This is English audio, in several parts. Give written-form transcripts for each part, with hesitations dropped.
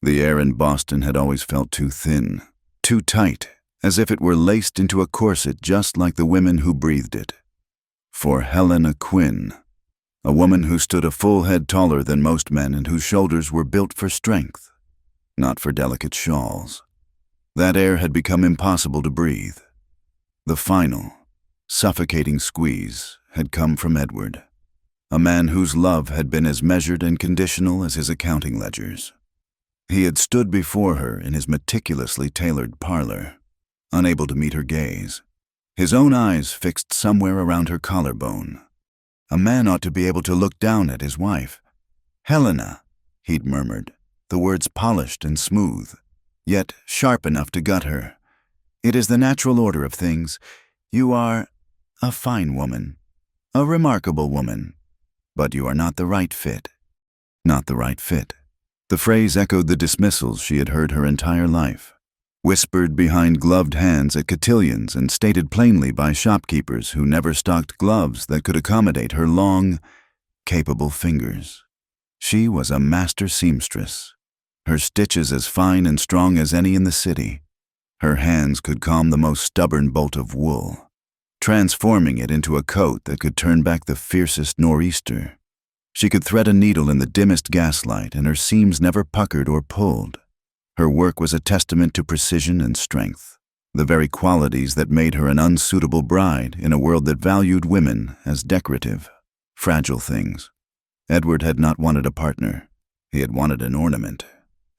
The air in Boston had always felt too thin, too tight, as if it were laced into a corset just like the women who breathed it. For Helena Quinn, a woman who stood a full head taller than most men and whose shoulders were built for strength, not for delicate shawls. That air had become impossible to breathe. The final, suffocating squeeze had come from Edward, a man whose love had been as measured and conditional as his accounting ledgers. He had stood before her in his meticulously tailored parlor, unable to meet her gaze, his own eyes fixed somewhere around her collarbone. A man ought to be able to look down at his wife. "Helena," he'd murmured, the words polished and smooth, yet sharp enough to gut her. "It is the natural order of things. You are a fine woman, a remarkable woman, but you are not the right fit." Not the right fit. The phrase echoed the dismissals she had heard her entire life, whispered behind gloved hands at cotillions and stated plainly by shopkeepers who never stocked gloves that could accommodate her long, capable fingers. She was a master seamstress, her stitches as fine and strong as any in the city. Her hands could calm the most stubborn bolt of wool, transforming it into a coat that could turn back the fiercest nor'easter. She could thread a needle in the dimmest gaslight, and her seams never puckered or pulled. Her work was a testament to precision and strength, the very qualities that made her an unsuitable bride in a world that valued women as decorative, fragile things. Edward had not wanted a partner. He had wanted an ornament,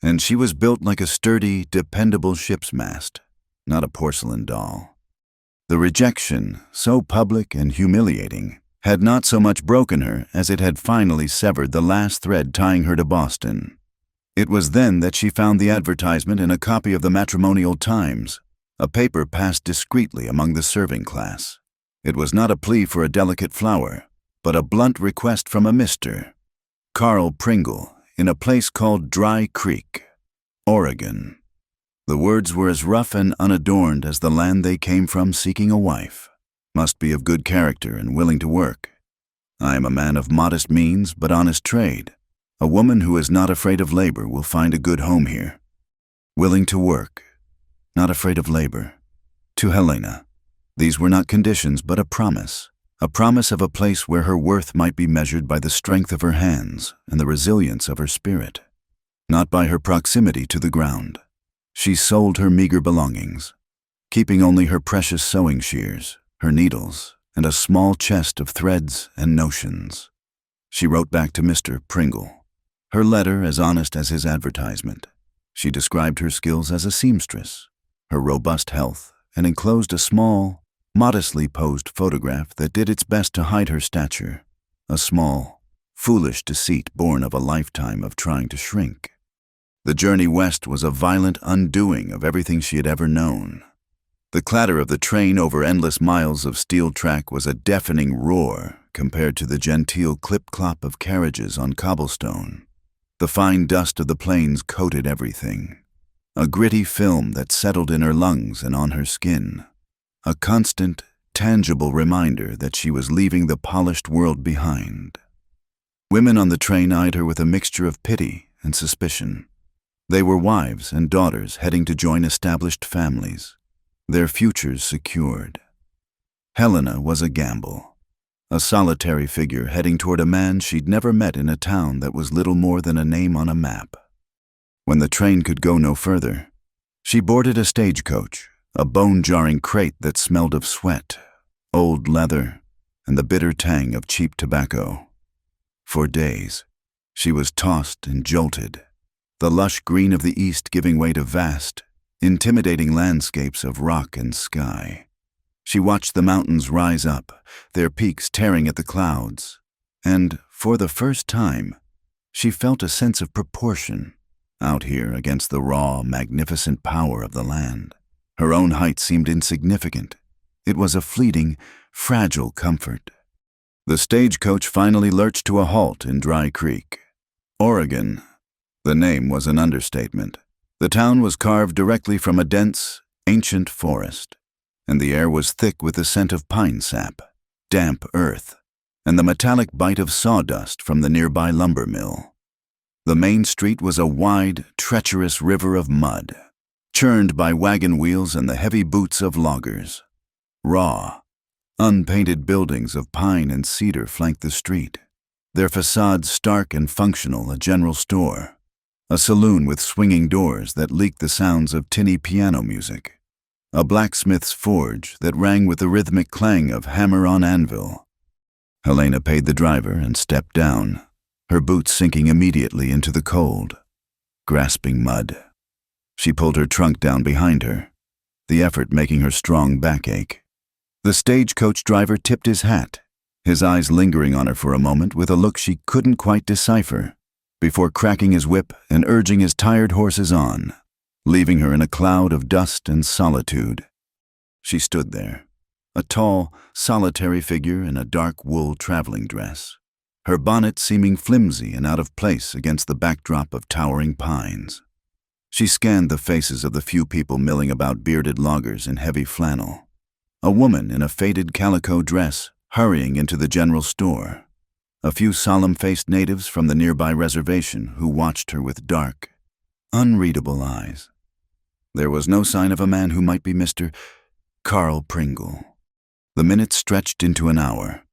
and she was built like a sturdy, dependable ship's mast, not a porcelain doll. The rejection, so public and humiliating, had not so much broken her as it had finally severed the last thread tying her to Boston. It was then that she found the advertisement in a copy of the Matrimonial Times, a paper passed discreetly among the serving class. It was not a plea for a delicate flower, but a blunt request from a Mr. Carl Pringle in a place called Dry Creek, Oregon. The words were as rough and unadorned as the land they came from seeking a wife. Must be of good character and willing to work. I am a man of modest means but honest trade. A woman who is not afraid of labor will find a good home here. Willing to work, not afraid of labor. To Helena, these were not conditions but a promise of a place where her worth might be measured by the strength of her hands and the resilience of her spirit, not by her proximity to the ground. She sold her meager belongings, keeping only her precious sewing shears, her needles, and a small chest of threads and notions. She wrote back to Mr. Pringle, her letter as honest as his advertisement. She described her skills as a seamstress, her robust health, and enclosed a small, modestly posed photograph that did its best to hide her stature, a small, foolish deceit born of a lifetime of trying to shrink. The journey west was a violent undoing of everything she had ever known. The clatter of the train over endless miles of steel track was a deafening roar compared to the genteel clip-clop of carriages on cobblestone. The fine dust of the plains coated everything, a gritty film that settled in her lungs and on her skin, a constant, tangible reminder that she was leaving the polished world behind. Women on the train eyed her with a mixture of pity and suspicion. They were wives and daughters heading to join established families, their futures secured. Helena was a gamble, a solitary figure heading toward a man she'd never met in a town that was little more than a name on a map. When the train could go no further, she boarded a stagecoach, a bone-jarring crate that smelled of sweat, old leather, and the bitter tang of cheap tobacco. For days, she was tossed and jolted, the lush green of the east giving way to vast, intimidating landscapes of rock and sky. She watched the mountains rise up, their peaks tearing at the clouds, and, for the first time, she felt a sense of proportion out here against the raw, magnificent power of the land. Her own height seemed insignificant. It was a fleeting, fragile comfort. The stagecoach finally lurched to a halt in Dry Creek, Oregon. The name was an understatement. The town was carved directly from a dense, ancient forest, and the air was thick with the scent of pine sap, damp earth, and the metallic bite of sawdust from the nearby lumber mill. The main street was a wide, treacherous river of mud, churned by wagon wheels and the heavy boots of loggers. Raw, unpainted buildings of pine and cedar flanked the street, their facades stark and functional, a general store, a saloon with swinging doors that leaked the sounds of tinny piano music, a blacksmith's forge that rang with the rhythmic clang of hammer on anvil. Helena paid the driver and stepped down, her boots sinking immediately into the cold, grasping mud. She pulled her trunk down behind her, the effort making her strong back ache. The stagecoach driver tipped his hat, his eyes lingering on her for a moment with a look she couldn't quite decipher, before cracking his whip and urging his tired horses on, leaving her in a cloud of dust and solitude. She stood there, a tall, solitary figure in a dark wool traveling dress, her bonnet seeming flimsy and out of place against the backdrop of towering pines. She scanned the faces of the few people milling about bearded loggers in heavy flannel, a woman in a faded calico dress hurrying into the general store, a few solemn-faced natives from the nearby reservation who watched her with dark, unreadable eyes. There was no sign of a man who might be Mr. Carl Pringle. The minutes stretched into an hour.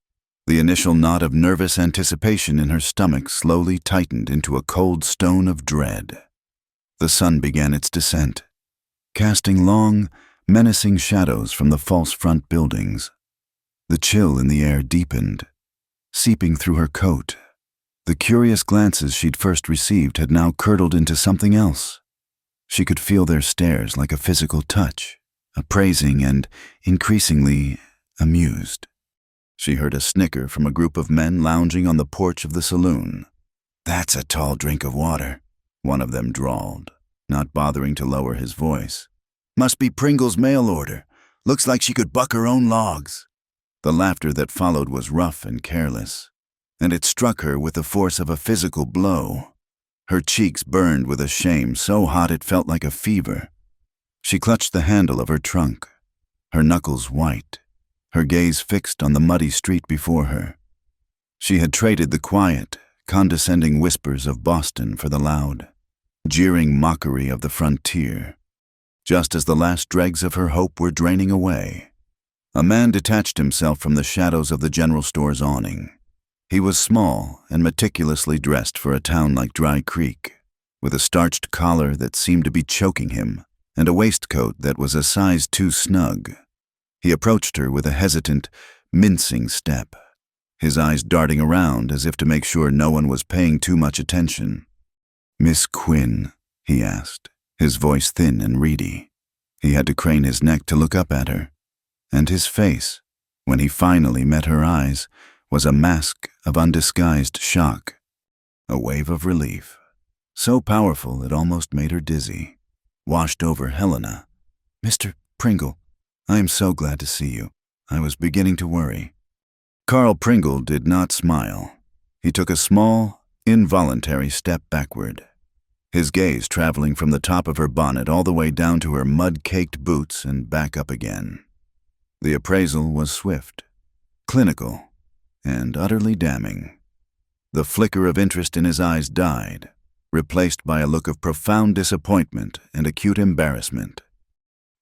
The initial knot of nervous anticipation in her stomach slowly tightened into a cold stone of dread. The sun began its descent, casting long, menacing shadows from the false front buildings. The chill in the air deepened, seeping through her coat. The curious glances she'd first received had now curdled into something else. She could feel their stares like a physical touch, appraising and increasingly amused. She heard a snicker from a group of men lounging on the porch of the saloon. "That's a tall drink of water," one of them drawled, not bothering to lower his voice. "Must be Pringle's mail order. Looks like she could buck her own logs." The laughter that followed was rough and careless, and it struck her with the force of a physical blow. Her cheeks burned with a shame so hot it felt like a fever. She clutched the handle of her trunk, her knuckles white, her gaze fixed on the muddy street before her. She had traded the quiet, condescending whispers of Boston for the loud, jeering mockery of the frontier. Just as the last dregs of her hope were draining away, a man detached himself from the shadows of the general store's awning. He was small and meticulously dressed for a town like Dry Creek, with a starched collar that seemed to be choking him and a waistcoat that was a size too snug. He approached her with a hesitant, mincing step, his eyes darting around as if to make sure no one was paying too much attention. "Miss Quinn?" he asked, his voice thin and reedy. He had to crane his neck to look up at her, and his face, when he finally met her eyes, was a mask of undisguised shock, a wave of relief, so powerful it almost made her dizzy, washed over Helena. "Mr. Pringle, I am so glad to see you. I was beginning to worry." Carl Pringle did not smile. He took a small, involuntary step backward, his gaze traveling from the top of her bonnet all the way down to her mud-caked boots and back up again. The appraisal was swift, clinical, and utterly damning. The flicker of interest in his eyes died, replaced by a look of profound disappointment and acute embarrassment.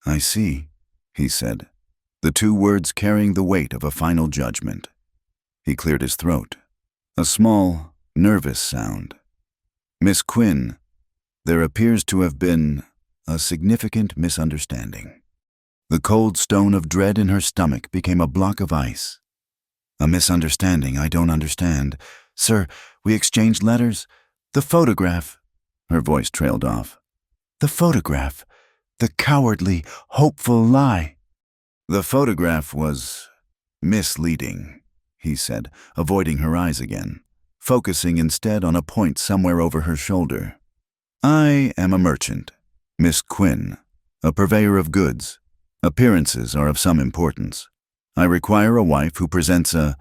"I see," he said, the two words carrying the weight of a final judgment. He cleared his throat, a small, nervous sound. "Miss Quinn, there appears to have been a significant misunderstanding." The cold stone of dread in her stomach became a block of ice. "A misunderstanding I don't understand. Sir, we exchanged letters. The photograph—" Her voice trailed off. "The photograph. The cowardly, hopeful lie." "The photograph was misleading," he said, avoiding her eyes again, focusing instead on a point somewhere over her shoulder. "I am a merchant, Miss Quinn, a purveyor of goods. Appearances are of some importance. I require a wife who presents a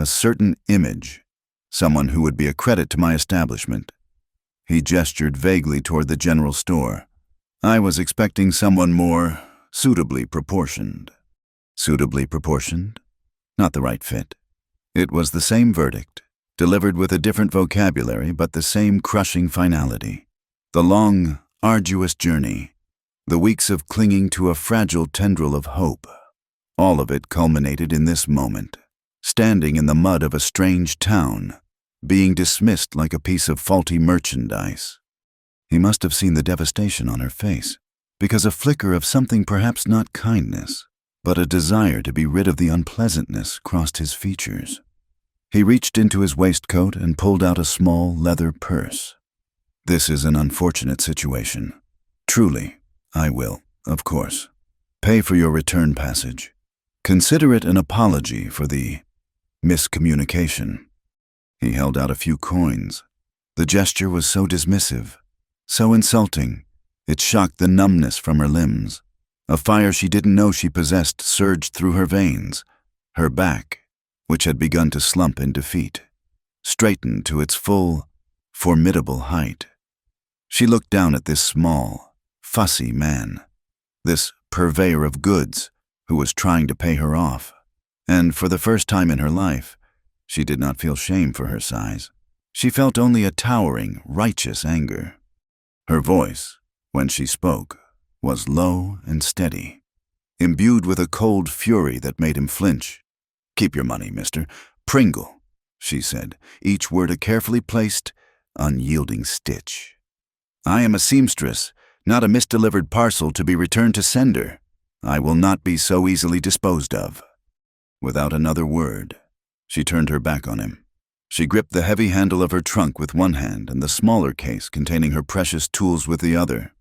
certain image, someone who would be a credit to my establishment." He gestured vaguely toward the general store. "I was expecting someone more suitably proportioned." Suitably proportioned? Not the right fit. It was the same verdict, delivered with a different vocabulary but the same crushing finality. The long, arduous journey, the weeks of clinging to a fragile tendril of hope, all of it culminated in this moment, standing in the mud of a strange town, being dismissed like a piece of faulty merchandise. He must have seen the devastation on her face, because a flicker of something perhaps not kindness, but a desire to be rid of the unpleasantness crossed his features. He reached into his waistcoat and pulled out a small leather purse. This is an unfortunate situation. Truly, I will, of course, pay for your return passage. Consider it an apology for the miscommunication. He held out a few coins. The gesture was so dismissive, so insulting, it shocked the numbness from her limbs. A fire she didn't know she possessed surged through her veins. Her back, which had begun to slump in defeat, straightened to its full, formidable height. She looked down at this small, fussy man, this purveyor of goods who was trying to pay her off, and for the first time in her life, she did not feel shame for her size. She felt only a towering, righteous anger. Her voice, when she spoke, was low and steady, imbued with a cold fury that made him flinch. "Keep your money, Mr. Pringle," she said, each word a carefully placed, unyielding stitch. "I am a seamstress, not a misdelivered parcel to be returned to sender. I will not be so easily disposed of." Without another word, she turned her back on him. She gripped the heavy handle of her trunk with one hand and the smaller case containing her precious tools with the other.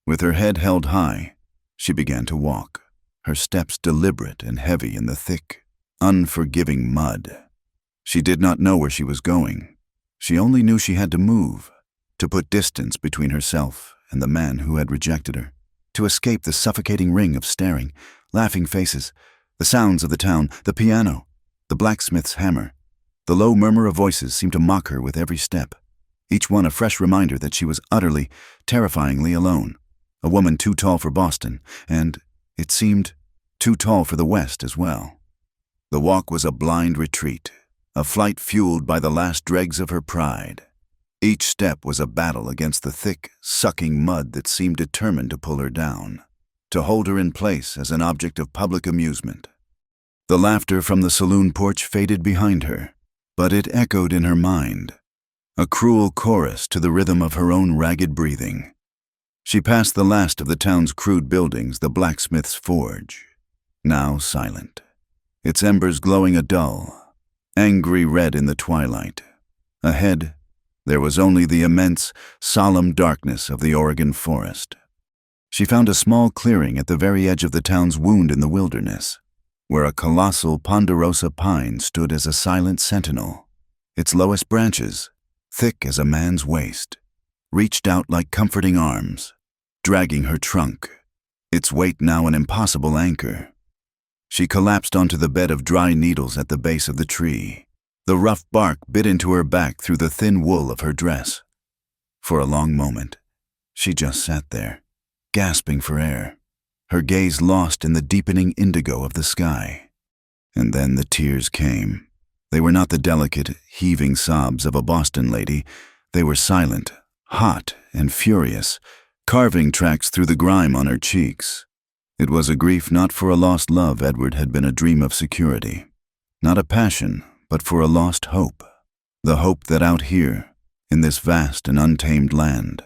With her head held high, she began to walk, her steps deliberate and heavy in the thick, unforgiving mud. She did not know where she was going. She only knew she had to move, to put distance between herself and the man who had rejected her, to escape the suffocating ring of staring, laughing faces, the sounds of the town, the piano, the blacksmith's hammer. The low murmur of voices seemed to mock her with every step, each one a fresh reminder that she was utterly, terrifyingly alone. A woman too tall for Boston, and, it seemed, too tall for the West as well. The walk was a blind retreat, a flight fueled by the last dregs of her pride. Each step was a battle against the thick, sucking mud that seemed determined to pull her down, to hold her in place as an object of public amusement. The laughter from the saloon porch faded behind her, but it echoed in her mind, a cruel chorus to the rhythm of her own ragged breathing. She passed the last of the town's crude buildings, the blacksmith's forge, now silent, its embers glowing a dull, angry red in the twilight. Ahead, there was only the immense, solemn darkness of the Oregon forest. She found a small clearing at the very edge of the town's wound in the wilderness, where a colossal ponderosa pine stood as a silent sentinel. Its lowest branches, thick as a man's waist, reached out like comforting arms, dragging her trunk, its weight now an impossible anchor. She collapsed onto the bed of dry needles at the base of the tree. The rough bark bit into her back through the thin wool of her dress. For a long moment, she just sat there, gasping for air, her gaze lost in the deepening indigo of the sky. And then the tears came. They were not the delicate, heaving sobs of a Boston lady. They were silent, hot and furious, carving tracks through the grime on her cheeks. It was a grief not for a lost love Edward had been a dream of security, not a passion, but for a lost hope, the hope that out here, in this vast and untamed land,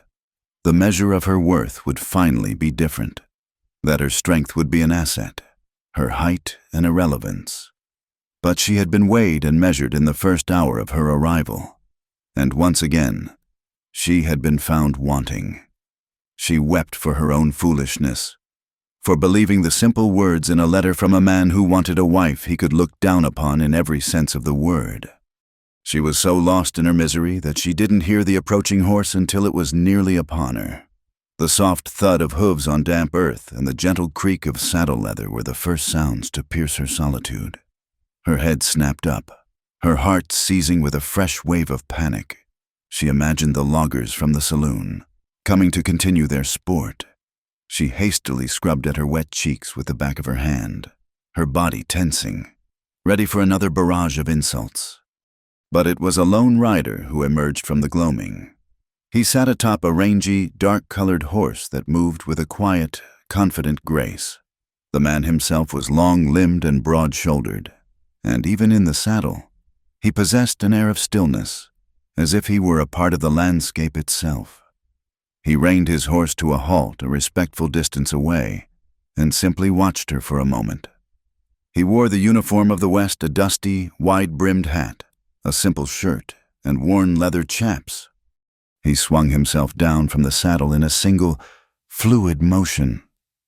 the measure of her worth would finally be different, that her strength would be an asset, her height an irrelevance. But she had been weighed and measured in the first hour of her arrival, and once again, she had been found wanting. She wept for her own foolishness, for believing the simple words in a letter from a man who wanted a wife he could look down upon in every sense of the word. She was so lost in her misery that she didn't hear the approaching horse until it was nearly upon her. The soft thud of hooves on damp earth and the gentle creak of saddle leather were the first sounds to pierce her solitude. Her head snapped up, her heart seizing with a fresh wave of panic. She imagined the loggers from the saloon, coming to continue their sport. She hastily scrubbed at her wet cheeks with the back of her hand, her body tensing, ready for another barrage of insults. But it was a lone rider who emerged from the gloaming. He sat atop a rangy, dark-colored horse that moved with a quiet, confident grace. The man himself was long-limbed and broad-shouldered, and even in the saddle, he possessed an air of stillness, as if he were a part of the landscape itself. He reined his horse to a halt a respectful distance away, and simply watched her for a moment. He wore the uniform of the West, a dusty, wide-brimmed hat, a simple shirt, and worn leather chaps. He swung himself down from the saddle in a single, fluid motion.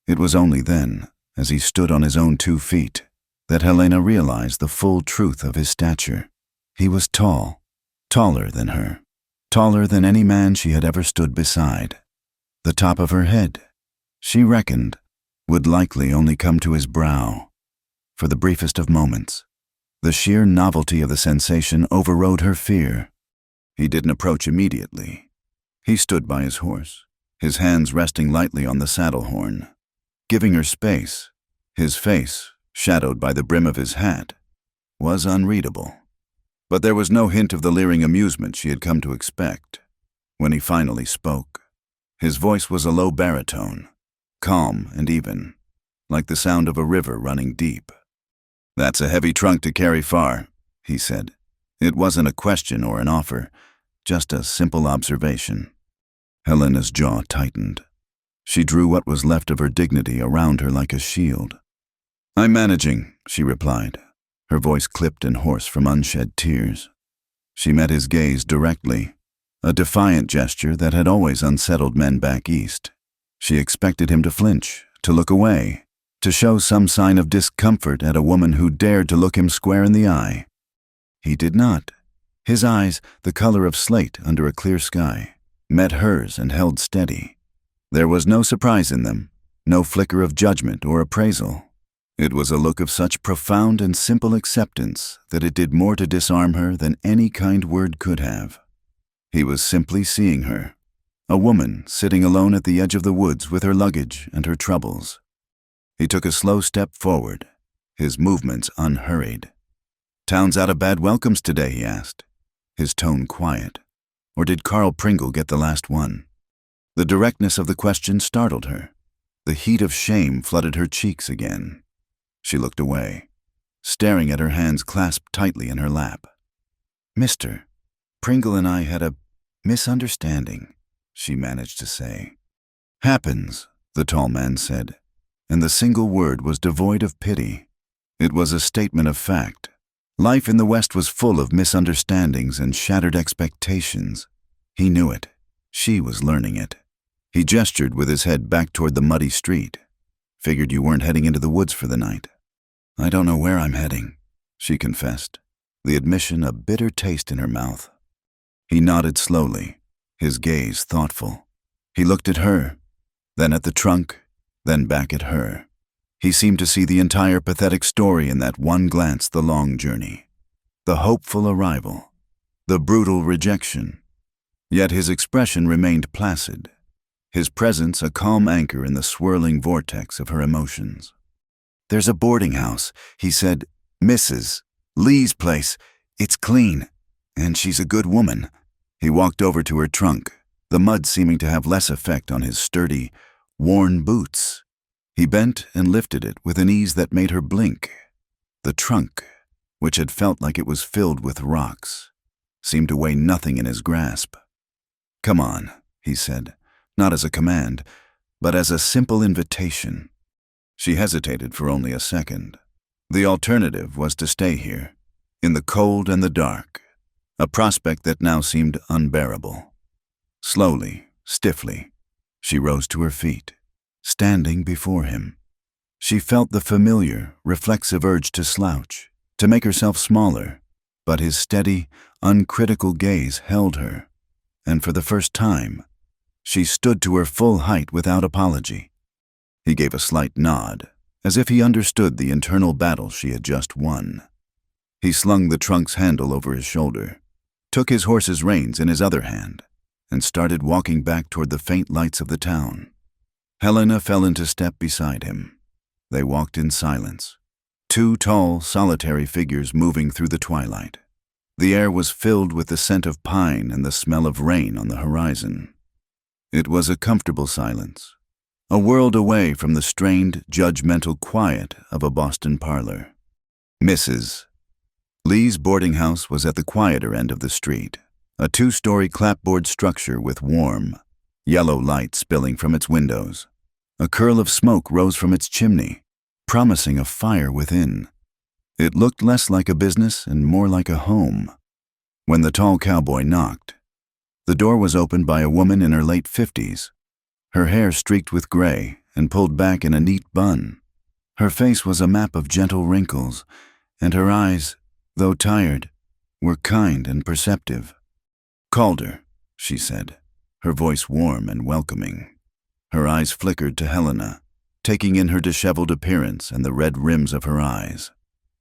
It was only then, as he stood on his own 2 feet, that Helena realized the full truth of his stature. He was tall, taller than her, taller than any man she had ever stood beside. The top of her head, she reckoned, would likely only come to his brow. For the briefest of moments, the sheer novelty of the sensation overrode her fear. He didn't approach immediately. He stood by his horse, his hands resting lightly on the saddle horn, giving her space. His face, shadowed by the brim of his hat, was unreadable. But there was no hint of the leering amusement she had come to expect. When he finally spoke, his voice was a low baritone, calm and even, like the sound of a river running deep. "That's a heavy trunk to carry far," he said. It wasn't a question or an offer, just a simple observation. Helena's jaw tightened. She drew what was left of her dignity around her like a shield. "I'm managing," she replied, her voice clipped and hoarse from unshed tears. She met his gaze directly, a defiant gesture that had always unsettled men back east. She expected him to flinch, to look away, to show some sign of discomfort at a woman who dared to look him square in the eye. He did not. His eyes, the color of slate under a clear sky, met hers and held steady. There was no surprise in them, no flicker of judgment or appraisal. It was a look of such profound and simple acceptance that it did more to disarm her than any kind word could have. He was simply seeing her, a woman sitting alone at the edge of the woods with her luggage and her troubles. He took a slow step forward, his movements unhurried. "Town's out of bad welcomes today?" he asked, his tone quiet. "Or did Carl Pringle get the last one?" The directness of the question startled her. The heat of shame flooded her cheeks again. She looked away, staring at her hands clasped tightly in her lap. "Mr. Pringle and I had a misunderstanding," she managed to say. "Happens," the tall man said, and the single word was devoid of pity. It was a statement of fact. Life in the West was full of misunderstandings and shattered expectations. He knew it. She was learning it. He gestured with his head back toward the muddy street. "Figured you weren't heading into the woods for the night." "I don't know where I'm heading," she confessed, the admission a bitter taste in her mouth. He nodded slowly, his gaze thoughtful. He looked at her, then at the trunk, then back at her. He seemed to see the entire pathetic story in that one glance, the long journey, the hopeful arrival, the brutal rejection. Yet his expression remained placid, his presence a calm anchor in the swirling vortex of her emotions. "There's a boarding house," he said. "Mrs. Lee's place. It's clean, and she's a good woman." He walked over to her trunk, the mud seeming to have less effect on his sturdy, worn boots. He bent and lifted it with an ease that made her blink. The trunk, which had felt like it was filled with rocks, seemed to weigh nothing in his grasp. "Come on," he said, not as a command, but as a simple invitation. She hesitated for only a second. The alternative was to stay here, in the cold and the dark, a prospect that now seemed unbearable. Slowly, stiffly, she rose to her feet, standing before him. She felt the familiar, reflexive urge to slouch, to make herself smaller, but his steady, uncritical gaze held her, and for the first time, she stood to her full height without apology. He gave a slight nod, as if he understood the internal battle she had just won. He slung the trunk's handle over his shoulder, took his horse's reins in his other hand, and started walking back toward the faint lights of the town. Helena fell into step beside him. They walked in silence, two tall, solitary figures moving through the twilight. The air was filled with the scent of pine and the smell of rain on the horizon. It was a comfortable silence, a world away from the strained, judgmental quiet of a Boston parlor. Mrs. Lee's boarding house was at the quieter end of the street, a two-story clapboard structure with warm, yellow light spilling from its windows. A curl of smoke rose from its chimney, promising a fire within. It looked less like a business and more like a home. When the tall cowboy knocked, the door was opened by a woman in her late 50s, her hair streaked with gray and pulled back in a neat bun. Her face was a map of gentle wrinkles, and her eyes, though tired, were kind and perceptive. "Calder," she said, her voice warm and welcoming. Her eyes flickered to Helena, taking in her disheveled appearance and the red rims of her eyes,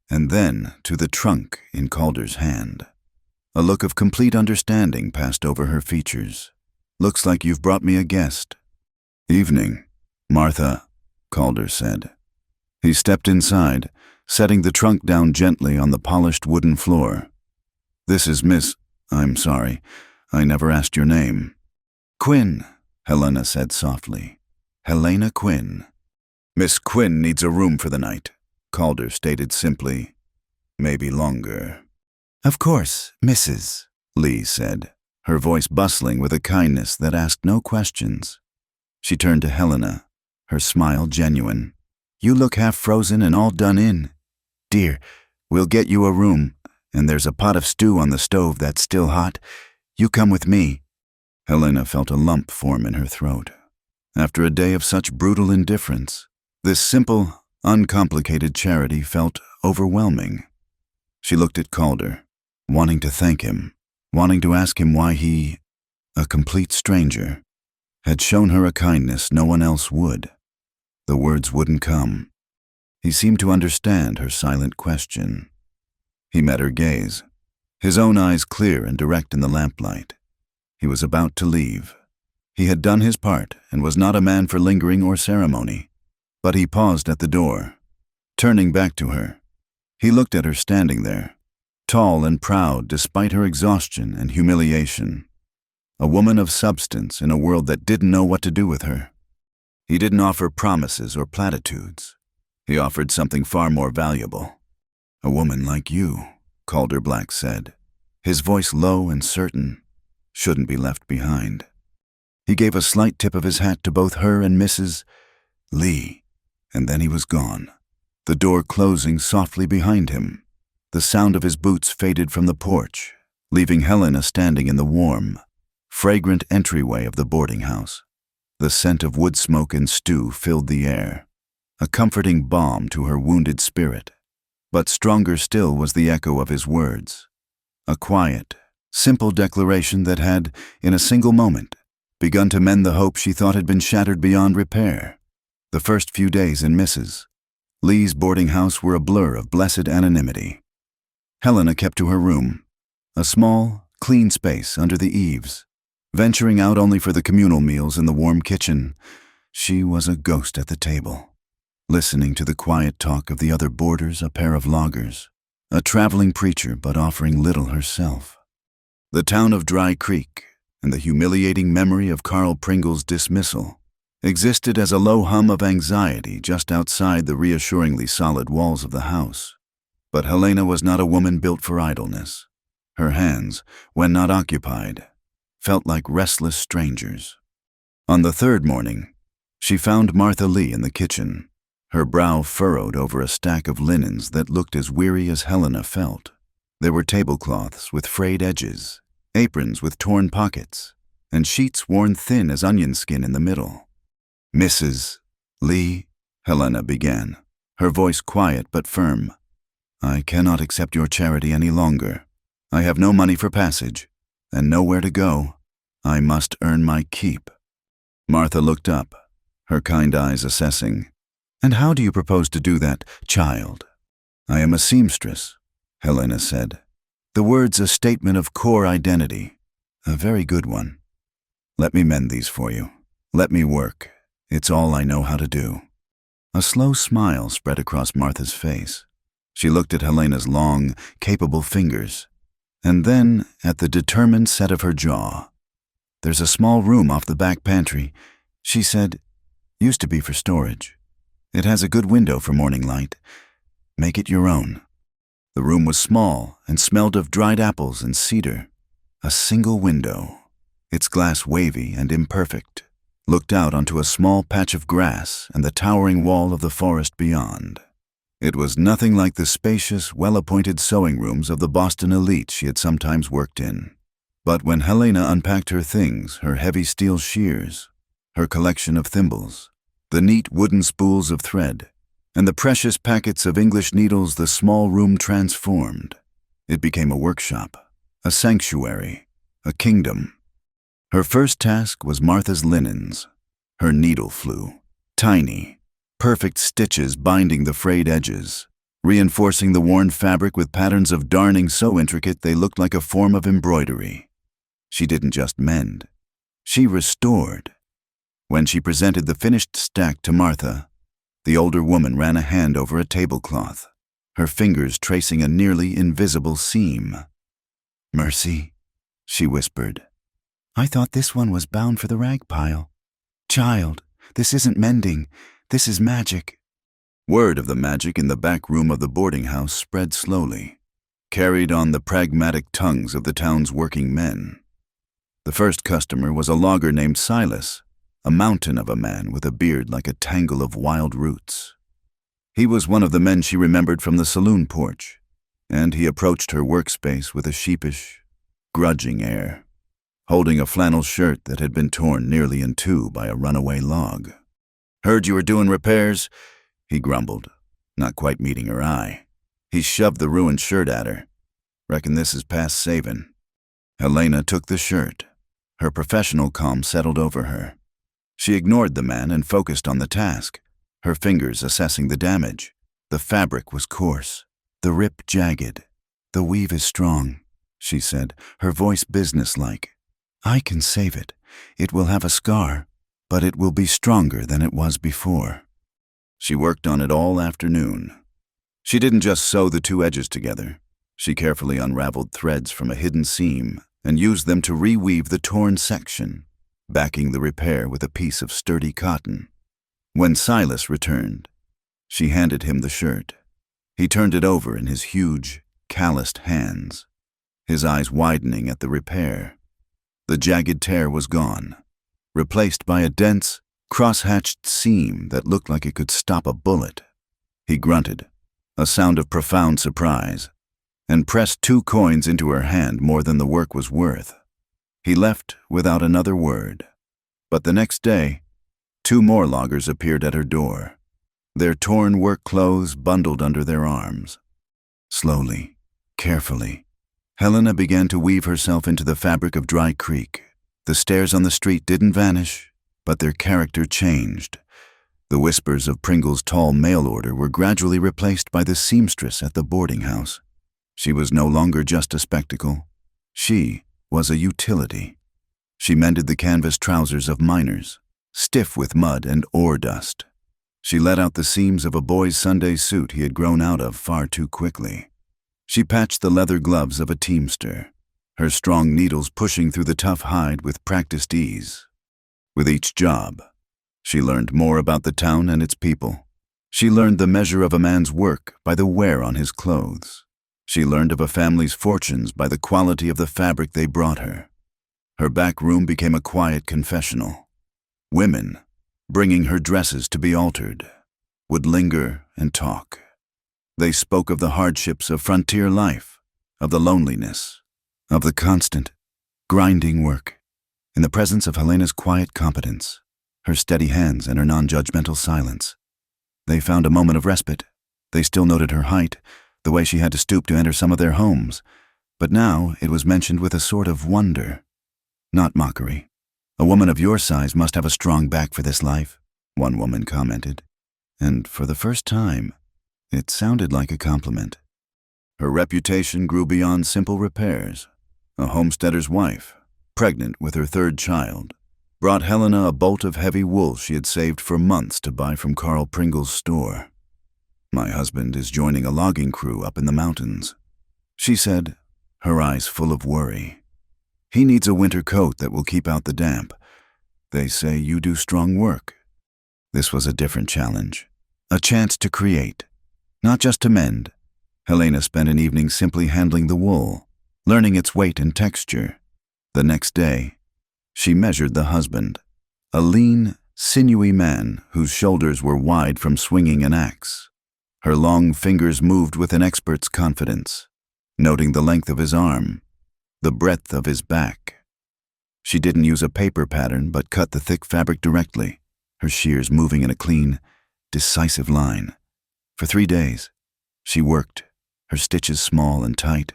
and then to the trunk in Calder's hand. A look of complete understanding passed over her features. "Looks like you've brought me a guest." "Evening, Martha," Calder said. He stepped inside, setting the trunk down gently on the polished wooden floor. "This is I'm sorry, I never asked your name." "Quinn," Helena said softly. "Helena Quinn." "Miss Quinn needs a room for the night," Calder stated simply. "Maybe longer." "Of course, Mrs." Lee said, her voice bustling with a kindness that asked no questions. She turned to Helena, her smile genuine. "You look half frozen and all done in. Dear, we'll get you a room, and there's a pot of stew on the stove that's still hot. You come with me." Helena felt a lump form in her throat. After a day of such brutal indifference, this simple, uncomplicated charity felt overwhelming. She looked at Calder, wanting to thank him, wanting to ask him why he, a complete stranger, had shown her a kindness no one else would. The words wouldn't come. He seemed to understand her silent question. He met her gaze, his own eyes clear and direct in the lamplight. He was about to leave. He had done his part and was not a man for lingering or ceremony. But he paused at the door, turning back to her. He looked at her standing there, tall and proud despite her exhaustion and humiliation. A woman of substance in a world that didn't know what to do with her. He didn't offer promises or platitudes. He offered something far more valuable. "A woman like you," Calder Black said, his voice low and certain, "shouldn't be left behind." He gave a slight tip of his hat to both her and Mrs. Lee, and then he was gone, the door closing softly behind him. The sound of his boots faded from the porch, leaving Helena standing in the warm, fragrant entryway of the boarding house. The scent of wood smoke and stew filled the air, a comforting balm to her wounded spirit. But stronger still was the echo of his words, a quiet, simple declaration that had, in a single moment, begun to mend the hope she thought had been shattered beyond repair. The first few days in Mrs. Lee's boarding house were a blur of blessed anonymity. Helena kept to her room, a small, clean space under the eaves. Venturing out only for the communal meals in the warm kitchen, she was a ghost at the table, listening to the quiet talk of the other boarders, a pair of loggers, a traveling preacher but offering little herself. The town of Dry Creek and the humiliating memory of Carl Pringle's dismissal existed as a low hum of anxiety just outside the reassuringly solid walls of the house. But Helena was not a woman built for idleness. Her hands, when not occupied, felt like restless strangers. On the third morning, she found Martha Lee in the kitchen, her brow furrowed over a stack of linens that looked as weary as Helena felt. There were tablecloths with frayed edges, aprons with torn pockets, and sheets worn thin as onion skin in the middle. "Mrs. Lee," Helena began, her voice quiet but firm, "I cannot accept your charity any longer. I have no money for passage, and nowhere to go. I must earn my keep." Martha looked up, her kind eyes assessing. "And how do you propose to do that, child?" "I am a seamstress," Helena said. The words a statement of core identity, a very good one. "Let me mend these for you. Let me work. It's all I know how to do." A slow smile spread across Martha's face. She looked at Helena's long, capable fingers. And then, at the determined set of her jaw, "There's a small room off the back pantry," she said. "Used to be for storage. It has a good window for morning light. Make it your own." The room was small and smelled of dried apples and cedar. A single window, its glass wavy and imperfect, looked out onto a small patch of grass and the towering wall of the forest beyond. It was nothing like the spacious, well-appointed sewing rooms of the Boston elite she had sometimes worked in. But when Helena unpacked her things, her heavy steel shears, her collection of thimbles, the neat wooden spools of thread, and the precious packets of English needles, the small room transformed. It became a workshop, a sanctuary, a kingdom. Her first task was Martha's linens. Her needle flew, tiny, perfect stitches binding the frayed edges, reinforcing the worn fabric with patterns of darning so intricate they looked like a form of embroidery. She didn't just mend, she restored. When she presented the finished stack to Martha, the older woman ran a hand over a tablecloth, her fingers tracing a nearly invisible seam. "Mercy," she whispered. "I thought this one was bound for the rag pile. Child, this isn't mending, this is magic." Word of the magic in the back room of the boarding house spread slowly, carried on the pragmatic tongues of the town's working men. The first customer was a logger named Silas, a mountain of a man with a beard like a tangle of wild roots. He was one of the men she remembered from the saloon porch, and he approached her workspace with a sheepish, grudging air, holding a flannel shirt that had been torn nearly in two by a runaway log. "Heard you were doing repairs," he grumbled, not quite meeting her eye. He shoved the ruined shirt at her. "Reckon this is past saving." Helena took the shirt. Her professional calm settled over her. She ignored the man and focused on the task, her fingers assessing the damage. The fabric was coarse, the rip jagged. "The weave is strong," she said, her voice businesslike. "I can save it. It will have a scar, but it will be stronger than it was before." She worked on it all afternoon. She didn't just sew the two edges together. She carefully unraveled threads from a hidden seam and used them to reweave the torn section, backing the repair with a piece of sturdy cotton. When Silas returned, she handed him the shirt. He turned it over in his huge, calloused hands, his eyes widening at the repair. The jagged tear was gone, replaced by a dense, cross-hatched seam that looked like it could stop a bullet. He grunted, a sound of profound surprise, and pressed 2 coins into her hand more than the work was worth. He left without another word. But the next day, 2 more loggers appeared at her door, their torn work clothes bundled under their arms. Slowly, carefully, Helena began to weave herself into the fabric of Dry Creek. The stairs on the street didn't vanish, but their character changed. The whispers of Pringle's tall mail order were gradually replaced by the seamstress at the boarding house. She was no longer just a spectacle. She was a utility. She mended the canvas trousers of miners, stiff with mud and ore dust. She let out the seams of a boy's Sunday suit he had grown out of far too quickly. She patched the leather gloves of a teamster, her strong needles pushing through the tough hide with practiced ease. With each job, she learned more about the town and its people. She learned the measure of a man's work by the wear on his clothes. She learned of a family's fortunes by the quality of the fabric they brought her. Her back room became a quiet confessional. Women, bringing her dresses to be altered, would linger and talk. They spoke of the hardships of frontier life, of the loneliness, of the constant, grinding work. In the presence of Helena's quiet competence, her steady hands and her non-judgmental silence, they found a moment of respite. They still noted her height, the way she had to stoop to enter some of their homes, but now it was mentioned with a sort of wonder, not mockery. "A woman of your size must have a strong back for this life," one woman commented, and for the first time, it sounded like a compliment. Her reputation grew beyond simple repairs. A homesteader's wife, pregnant with her 3rd child, brought Helena a bolt of heavy wool she had saved for months to buy from Carl Pringle's store. "My husband is joining a logging crew up in the mountains," she said, her eyes full of worry. "He needs a winter coat that will keep out the damp. They say you do strong work." This was a different challenge, a chance to create, not just to mend. Helena spent an evening simply handling the wool, learning its weight and texture. The next day, she measured the husband, a lean, sinewy man whose shoulders were wide from swinging an axe. Her long fingers moved with an expert's confidence, noting the length of his arm, the breadth of his back. She didn't use a paper pattern but cut the thick fabric directly, her shears moving in a clean, decisive line. For 3 days, she worked, her stitches small and tight,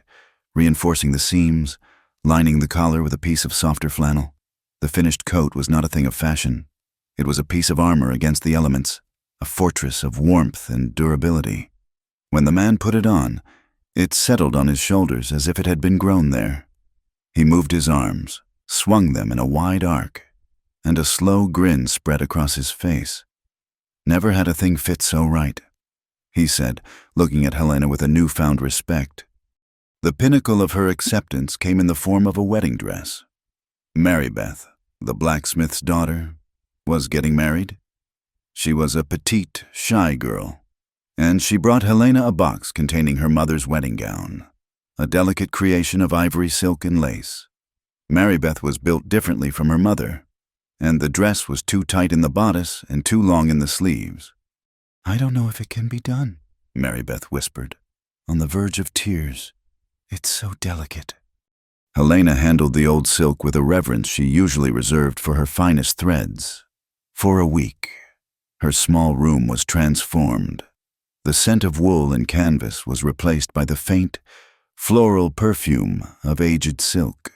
reinforcing the seams, lining the collar with a piece of softer flannel. The finished coat was not a thing of fashion. It was a piece of armor against the elements, a fortress of warmth and durability. When the man put it on, it settled on his shoulders as if it had been grown there. He moved his arms, swung them in a wide arc, and a slow grin spread across his face. "Never had a thing fit so right," he said, looking at Helena with a newfound respect. The pinnacle of her acceptance came in the form of a wedding dress. Marybeth, the blacksmith's daughter, was getting married. She was a petite, shy girl, and she brought Helena a box containing her mother's wedding gown, a delicate creation of ivory silk and lace. Marybeth was built differently from her mother, and the dress was too tight in the bodice and too long in the sleeves. "I don't know if it can be done," Marybeth whispered, on the verge of tears. "It's so delicate." Helena handled the old silk with a reverence she usually reserved for her finest threads. For a week, her small room was transformed. The scent of wool and canvas was replaced by the faint, floral perfume of aged silk.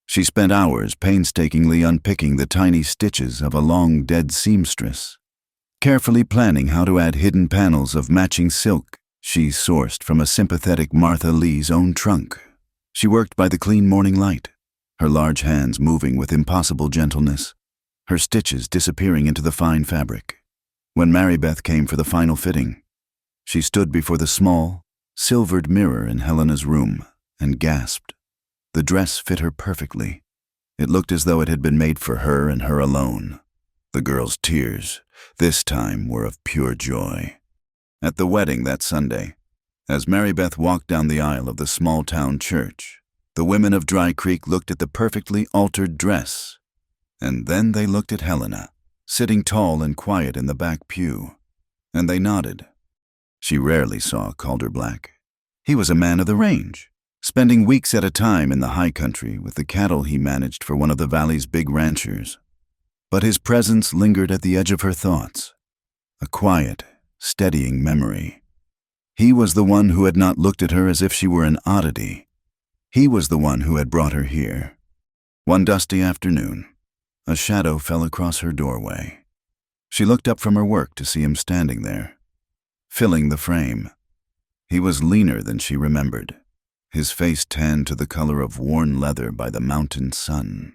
She spent hours painstakingly unpicking the tiny stitches of a long-dead seamstress, carefully planning how to add hidden panels of matching silk she sourced from a sympathetic Martha Lee's own trunk. She worked by the clean morning light, her large hands moving with impossible gentleness, her stitches disappearing into the fine fabric. When Marybeth came for the final fitting, she stood before the small, silvered mirror in Helena's room and gasped. The dress fit her perfectly. It looked as though it had been made for her and her alone. The girl's tears, this time, were of pure joy. At the wedding that Sunday, as Marybeth walked down the aisle of the small-town church, the women of Dry Creek looked at the perfectly altered dress, and then they looked at Helena, sitting tall and quiet in the back pew, and they nodded. She rarely saw Calder Black. He was a man of the range, spending weeks at a time in the high country with the cattle he managed for one of the valley's big ranchers. But his presence lingered at the edge of her thoughts, a quiet, steadying memory. He was the one who had not looked at her as if she were an oddity. He was the one who had brought her here. One dusty afternoon, a shadow fell across her doorway. She looked up from her work to see him standing there, filling the frame. He was leaner than she remembered, his face tanned to the color of worn leather by the mountain sun.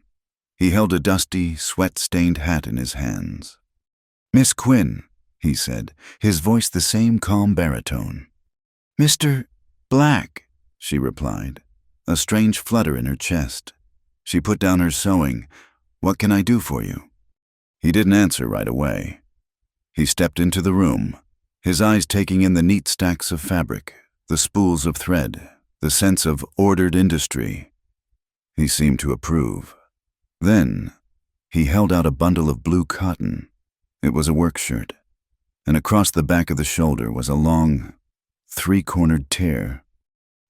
He held a dusty, sweat-stained hat in his hands. "Miss Quinn," he said, his voice the same calm baritone. "Mr. Black," she replied, a strange flutter in her chest. She put down her sewing. "What can I do for you?" He didn't answer right away. He stepped into the room, his eyes taking in the neat stacks of fabric, the spools of thread, the sense of ordered industry. He seemed to approve. Then, he held out a bundle of blue cotton. It was a work shirt, and across the back of the shoulder was a long, three-cornered tear.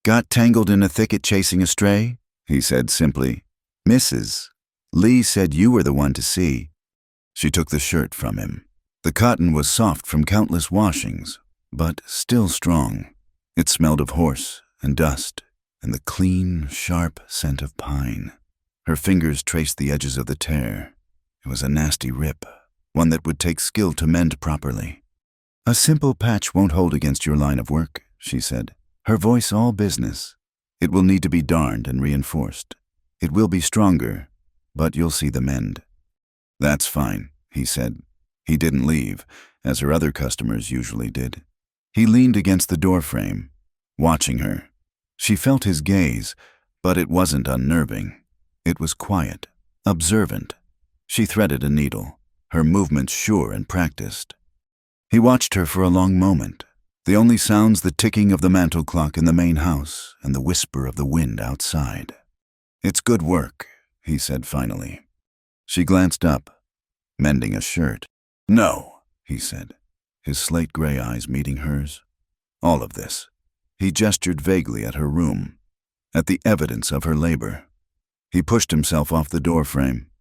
"Got tangled in a thicket chasing a stray?" he said simply. "Mrs. Lee said you were the one to see." She took the shirt from him. The cotton was soft from countless washings, but still strong. It smelled of horse and dust and the clean, sharp scent of pine. Her fingers traced the edges of the tear. It was a nasty rip, one that would take skill to mend properly. "A simple patch won't hold against your line of work," she said, her voice all business. "It will need to be darned and reinforced. It will be stronger, but you'll see the mend." "That's fine," he said. He didn't leave, as her other customers usually did. He leaned against the doorframe, watching her, She felt his gaze, but it wasn't unnerving. It was quiet, observant. She threaded a needle, her movements sure and practiced. He watched her for a long moment, the only sounds the ticking of the mantel clock in the main house and the whisper of the wind outside. "It's good work," he said finally. She glanced up, mending a shirt. "No," he said, his slate gray eyes meeting hers. "All of this." He gestured vaguely at her room, at the evidence of her labor. He pushed himself off the doorframe,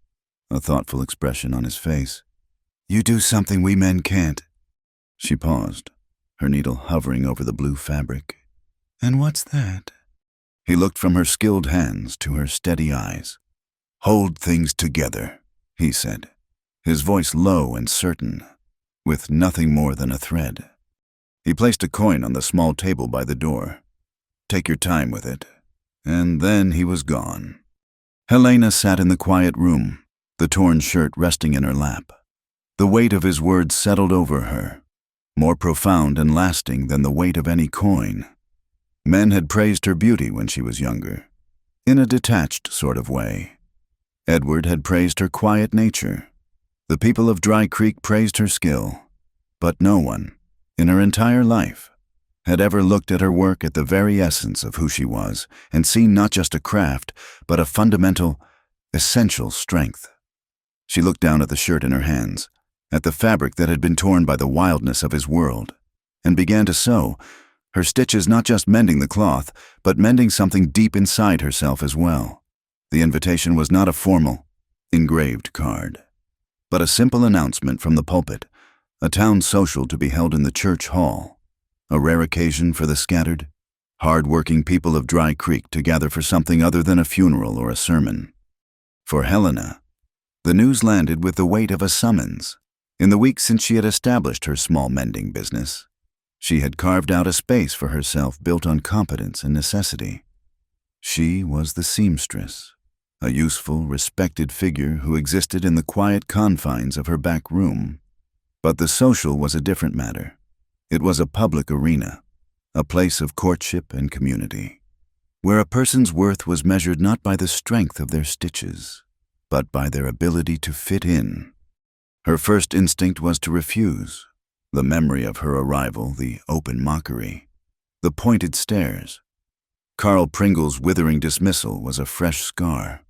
a thoughtful expression on his face. "You do something we men can't." She paused, her needle hovering over the blue fabric. "And what's that?" He looked from her skilled hands to her steady eyes. "Hold things together," he said, his voice low and certain, with nothing more than a thread. He placed a coin on the small table by the door. "Take your time with it." And then he was gone. Helena sat in the quiet room, the torn shirt resting in her lap. The weight of his words settled over her, more profound and lasting than the weight of any coin. Men had praised her beauty when she was younger, in a detached sort of way. Edward had praised her quiet nature. The people of Dry Creek praised her skill, but no one, in her entire life, had ever looked at her work at the very essence of who she was and seen not just a craft, but a fundamental, essential strength. She looked down at the shirt in her hands, at the fabric that had been torn by the wildness of his world, and began to sew, her stitches not just mending the cloth, but mending something deep inside herself as well. The invitation was not a formal, engraved card, but a simple announcement from the pulpit, a town social to be held in the church hall, a rare occasion for the scattered, hard-working people of Dry Creek to gather for something other than a funeral or a sermon. For Helena, the news landed with the weight of a summons. In the weeks since she had established her small mending business, she had carved out a space for herself built on competence and necessity. She was the seamstress, a useful, respected figure who existed in the quiet confines of her back room. But the social was a different matter. It was a public arena, a place of courtship and community, where a person's worth was measured not by the strength of their stitches, but by their ability to fit in. Her first instinct was to refuse, the memory of her arrival, the open mockery, the pointed stares. Carl Pringle's withering dismissal was a fresh scar,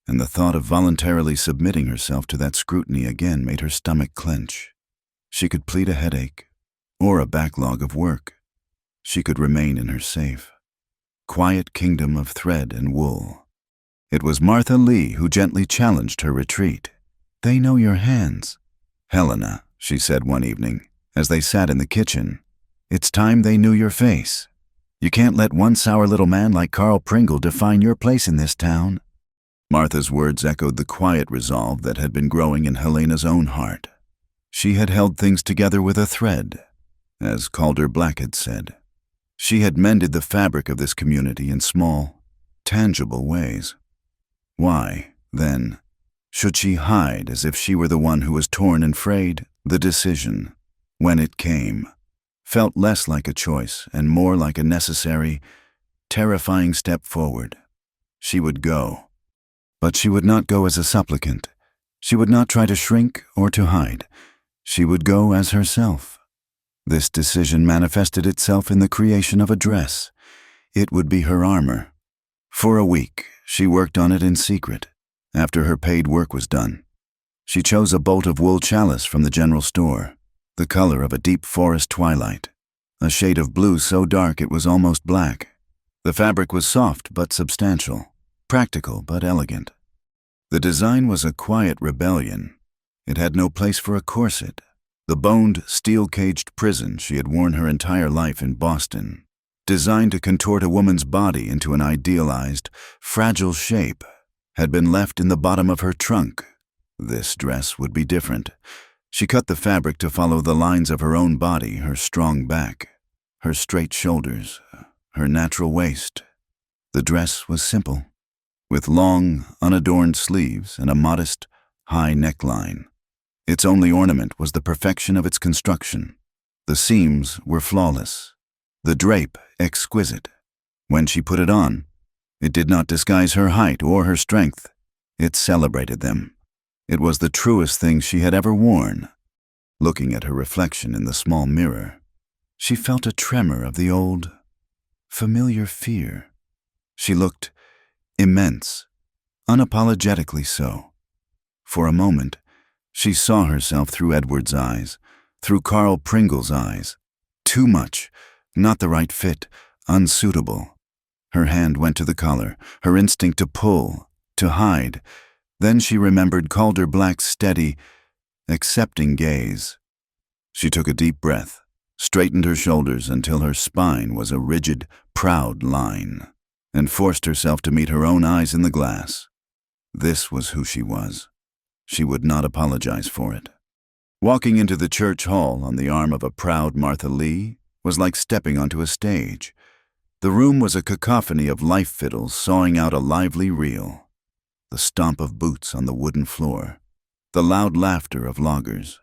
and the thought of voluntarily submitting herself to that scrutiny again made her stomach clench. She could plead a headache, or a backlog of work. She could remain in her safe, quiet kingdom of thread and wool. It was Martha Lee who gently challenged her retreat. "They know your hands." "Helena," she said one evening, as they sat in the kitchen, "it's time they knew your face. You can't let one sour little man like Carl Pringle define your place in this town." Martha's words echoed the quiet resolve that had been growing in Helena's own heart. She had held things together with a thread, as Calder Black had said. She had mended the fabric of this community in small, tangible ways. Why, then, should she hide as if she were the one who was torn and frayed? The decision, when it came, felt less like a choice and more like a necessary, terrifying step forward. She would go. But she would not go as a supplicant. She would not try to shrink or to hide. She would go as herself. This decision manifested itself in the creation of a dress. It would be her armor. For a week, she worked on it in secret. After her paid work was done, she chose a bolt of wool chalice from the general store, the color of a deep forest twilight, a shade of blue so dark it was almost black. The fabric was soft but substantial, practical but elegant. The design was a quiet rebellion. It had no place for a corset, the boned, steel-caged prison she had worn her entire life in Boston, designed to contort a woman's body into an idealized, fragile shape, had been left in the bottom of her trunk. This dress would be different. She cut the fabric to follow the lines of her own body, her strong back, her straight shoulders, her natural waist. The dress was simple, with long, unadorned sleeves and a modest, high neckline. Its only ornament was the perfection of its construction. The seams were flawless, the drape exquisite. When she put it on, it did not disguise her height or her strength. It celebrated them. It was the truest thing she had ever worn. Looking at her reflection in the small mirror, she felt a tremor of the old, familiar fear. She looked immense, unapologetically so. For a moment, she saw herself through Edward's eyes, through Carl Pringle's eyes. Too much, not the right fit, unsuitable. Her hand went to the collar, her instinct to pull, to hide. Then she remembered Calder Black's steady, accepting gaze. She took a deep breath, straightened her shoulders until her spine was a rigid, proud line, and forced herself to meet her own eyes in the glass. This was who she was. She would not apologize for it. Walking into the church hall on the arm of a proud Martha Lee was like stepping onto a stage. The room was a cacophony of life fiddles sawing out a lively reel. The stomp of boots on the wooden floor, the loud laughter of loggers,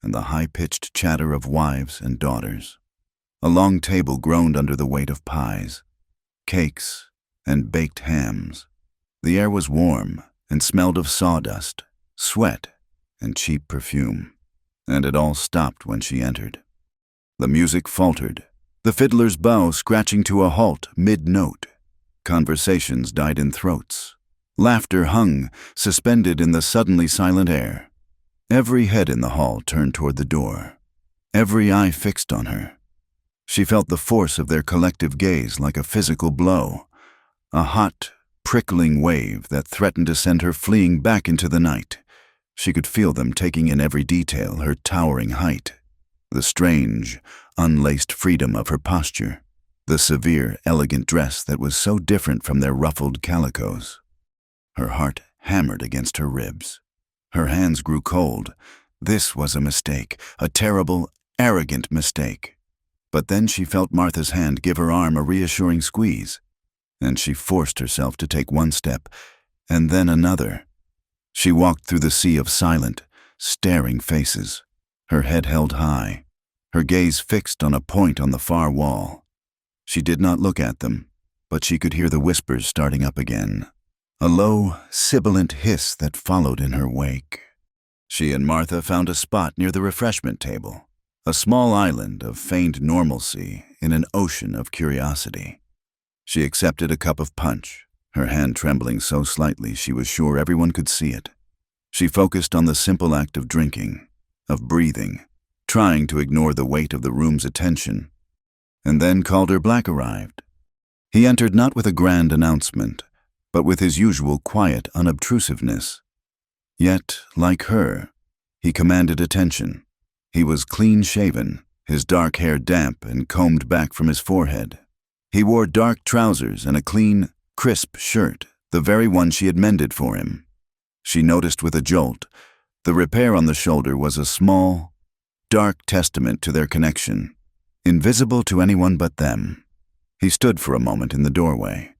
and the high-pitched chatter of wives and daughters. A long table groaned under the weight of pies, cakes, and baked hams. The air was warm and smelled of sawdust, sweat, and cheap perfume. And it all stopped when she entered. The music faltered, the fiddler's bow scratching to a halt mid-note. Conversations died in throats. Laughter hung, suspended in the suddenly silent air. Every head in the hall turned toward the door, every eye fixed on her. She felt the force of their collective gaze like a physical blow, a hot, prickling wave that threatened to send her fleeing back into the night. She could feel them taking in every detail, her towering height, the strange, unlaced freedom of her posture, the severe, elegant dress that was so different from their ruffled calicos. Her heart hammered against her ribs. Her hands grew cold. This was a mistake, a terrible, arrogant mistake. But then she felt Martha's hand give her arm a reassuring squeeze, and she forced herself to take one step, and then another. She walked through the sea of silent, staring faces, her head held high, her gaze fixed on a point on the far wall. She did not look at them, but she could hear the whispers starting up again, a low, sibilant hiss that followed in her wake. She and Martha found a spot near the refreshment table, a small island of feigned normalcy in an ocean of curiosity. She accepted a cup of punch, her hand trembling so slightly she was sure everyone could see it. She focused on the simple act of drinking, of breathing, trying to ignore the weight of the room's attention. And then Calder Black arrived. He entered not with a grand announcement, but with his usual quiet unobtrusiveness. Yet, like her, he commanded attention. He was clean-shaven, his dark hair damp and combed back from his forehead. He wore dark trousers and a clean, crisp shirt, the very one she had mended for him. She noticed with a jolt, the repair on the shoulder was a small, dark testament to their connection, invisible to anyone but them. He stood for a moment in the doorway,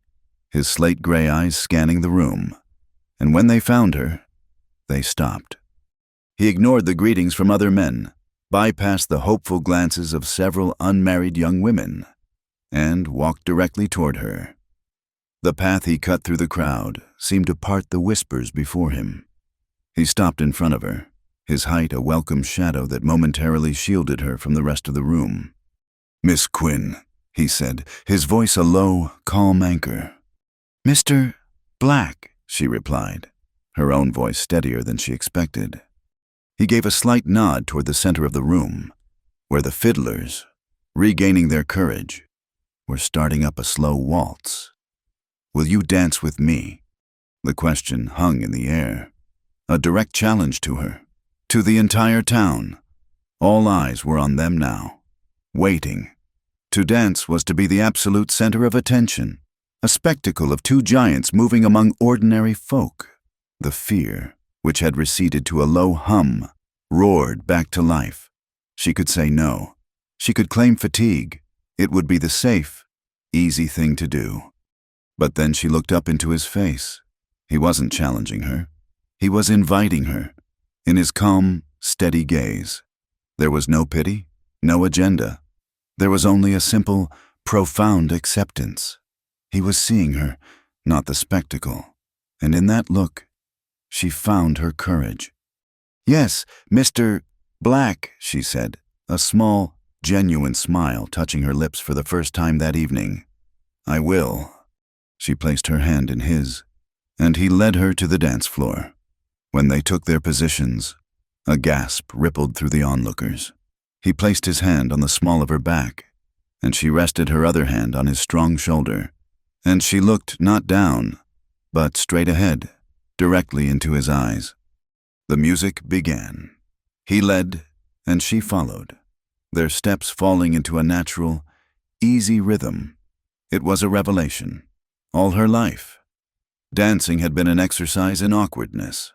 his slate-gray eyes scanning the room, and when they found her, they stopped. He ignored the greetings from other men, bypassed the hopeful glances of several unmarried young women, and walked directly toward her. The path he cut through the crowd seemed to part the whispers before him. He stopped in front of her, his height a welcome shadow that momentarily shielded her from the rest of the room. "Miss Quinn," he said, his voice a low, calm anchor. "Mr. Black," she replied, her own voice steadier than she expected. He gave a slight nod toward the center of the room, where the fiddlers, regaining their courage, were starting up a slow waltz. "Will you dance with me?" The question hung in the air, a direct challenge to her, to the entire town. All eyes were on them now, waiting. To dance was to be the absolute center of attention, a spectacle of two giants moving among ordinary folk. The fear, which had receded to a low hum, roared back to life. She could say no. She could claim fatigue. It would be the safe, easy thing to do. But then she looked up into his face. He wasn't challenging her. He was inviting her, in his calm, steady gaze. There was no pity, no agenda. There was only a simple, profound acceptance. He was seeing her, not the spectacle, and in that look, she found her courage. "Yes, Mr. Black," she said, a small, genuine smile touching her lips for the first time that evening. "I will." She placed her hand in his, and he led her to the dance floor. When they took their positions, a gasp rippled through the onlookers. He placed his hand on the small of her back, and she rested her other hand on his strong shoulder, and she looked not down, but straight ahead, directly into his eyes. The music began. He led, and she followed, their steps falling into a natural, easy rhythm. It was a revelation. All her life, dancing had been an exercise in awkwardness,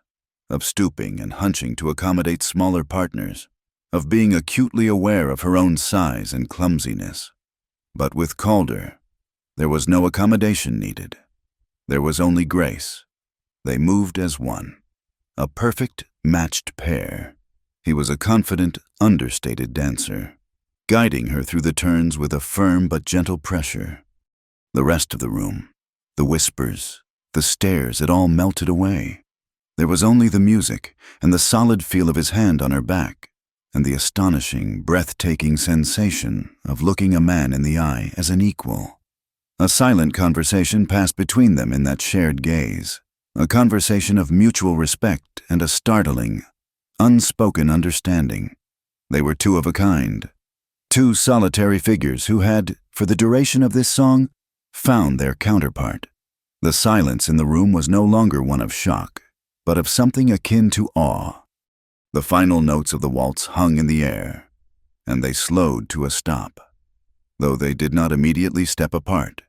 of stooping and hunching to accommodate smaller partners, of being acutely aware of her own size and clumsiness. But with Calder, there was no accommodation needed. There was only grace. They moved as one, a perfect, matched pair. He was a confident, understated dancer, guiding her through the turns with a firm but gentle pressure. The rest of the room, the whispers, the stares, it all melted away. There was only the music and the solid feel of his hand on her back, and the astonishing, breathtaking sensation of looking a man in the eye as an equal. A silent conversation passed between them in that shared gaze, a conversation of mutual respect and a startling, unspoken understanding. They were two of a kind, two solitary figures who had, for the duration of this song, found their counterpart. The silence in the room was no longer one of shock, but of something akin to awe. The final notes of the waltz hung in the air, and they slowed to a stop. Though they did not immediately step apart,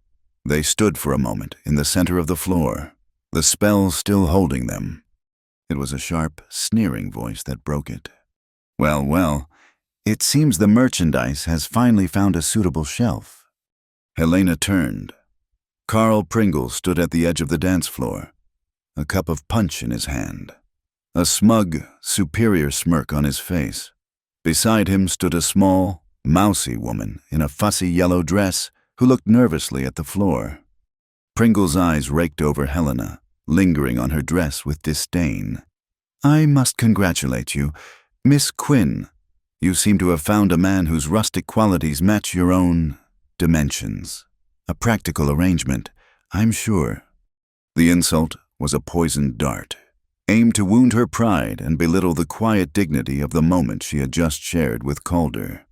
they stood for a moment in the center of the floor, the spell still holding them. It was a sharp, sneering voice that broke it. "Well, well, it seems the merchandise has finally found a suitable shelf." Helena turned. Carl Pringle stood at the edge of the dance floor, a cup of punch in his hand, a smug, superior smirk on his face. Beside him stood a small, mousy woman in a fussy yellow dress who looked nervously at the floor. Pringle's eyes raked over Helena, lingering on her dress with disdain. "I must congratulate you, Miss Quinn. You seem to have found a man whose rustic qualities match your own dimensions. A practical arrangement, I'm sure." The insult was a poisoned dart, aimed to wound her pride and belittle the quiet dignity of the moment she had just shared with Calder.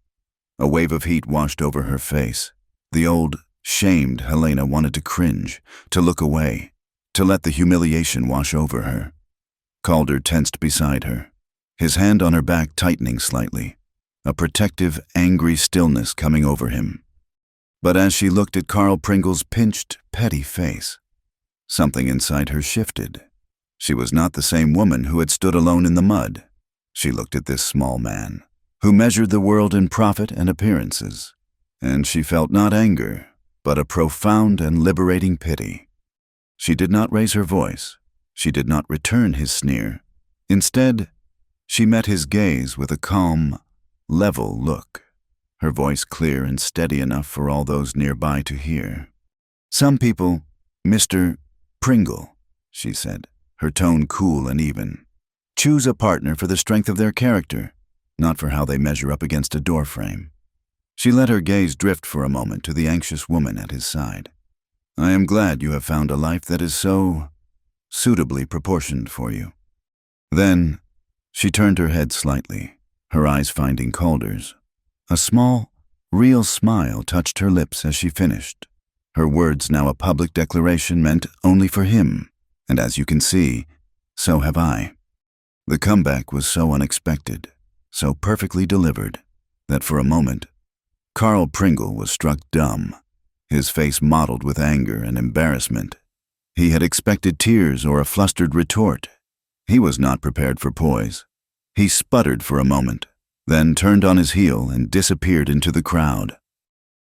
A wave of heat washed over her face. The old, shamed Helena wanted to cringe, to look away, to let the humiliation wash over her. Calder tensed beside her, his hand on her back tightening slightly, a protective, angry stillness coming over him. But as she looked at Carl Pringle's pinched, petty face, something inside her shifted. She was not the same woman who had stood alone in the mud. She looked at this small man, who measured the world in profit and appearances, and she felt not anger, but a profound and liberating pity. She did not raise her voice. She did not return his sneer. Instead, she met his gaze with a calm, level look, her voice clear and steady enough for all those nearby to hear. "Some people, Mr. Pringle," she said, her tone cool and even, "choose a partner for the strength of their character, not for how they measure up against a doorframe." She let her gaze drift for a moment to the anxious woman at his side. "I am glad you have found a life that is so suitably proportioned for you." Then she turned her head slightly, her eyes finding Calder's. A small, real smile touched her lips as she finished. Her words, now a public declaration, meant only for him, and as you can see, so have I. The comeback was so unexpected, so perfectly delivered, that for a moment, Carl Pringle was struck dumb, his face mottled with anger and embarrassment. He had expected tears or a flustered retort. He was not prepared for poise. He sputtered for a moment, then turned on his heel and disappeared into the crowd.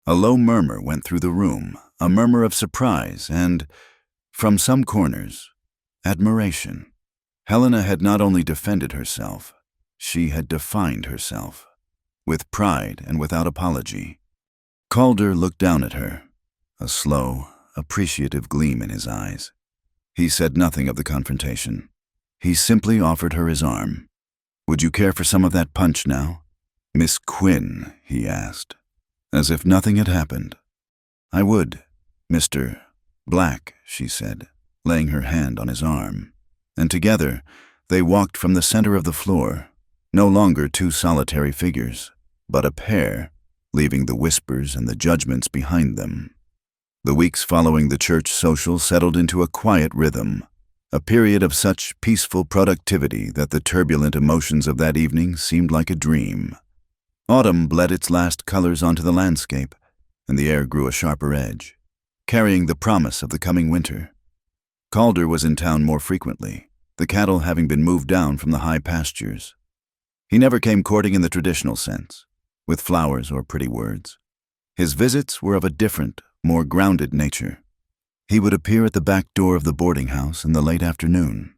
A low murmur went through the room, a murmur of surprise and, from some corners, admiration. Helena had not only defended herself, she had defined herself, with pride and without apology. Calder looked down at her, a slow, appreciative gleam in his eyes. He said nothing of the confrontation. He simply offered her his arm. "Would you care for some of that punch now?" "Miss Quinn," he asked, as if nothing had happened. "I would, Mr. Black," she said, laying her hand on his arm. And together, they walked from the center of the floor, no longer two solitary figures, but a pair, leaving the whispers and the judgments behind them. The weeks following the church social settled into a quiet rhythm, a period of such peaceful productivity that the turbulent emotions of that evening seemed like a dream. Autumn bled its last colors onto the landscape, and the air grew a sharper edge, carrying the promise of the coming winter. Calder was in town more frequently, the cattle having been moved down from the high pastures. He never came courting in the traditional sense, with flowers or pretty words. His visits were of a different, more grounded nature. He would appear at the back door of the boarding house in the late afternoon,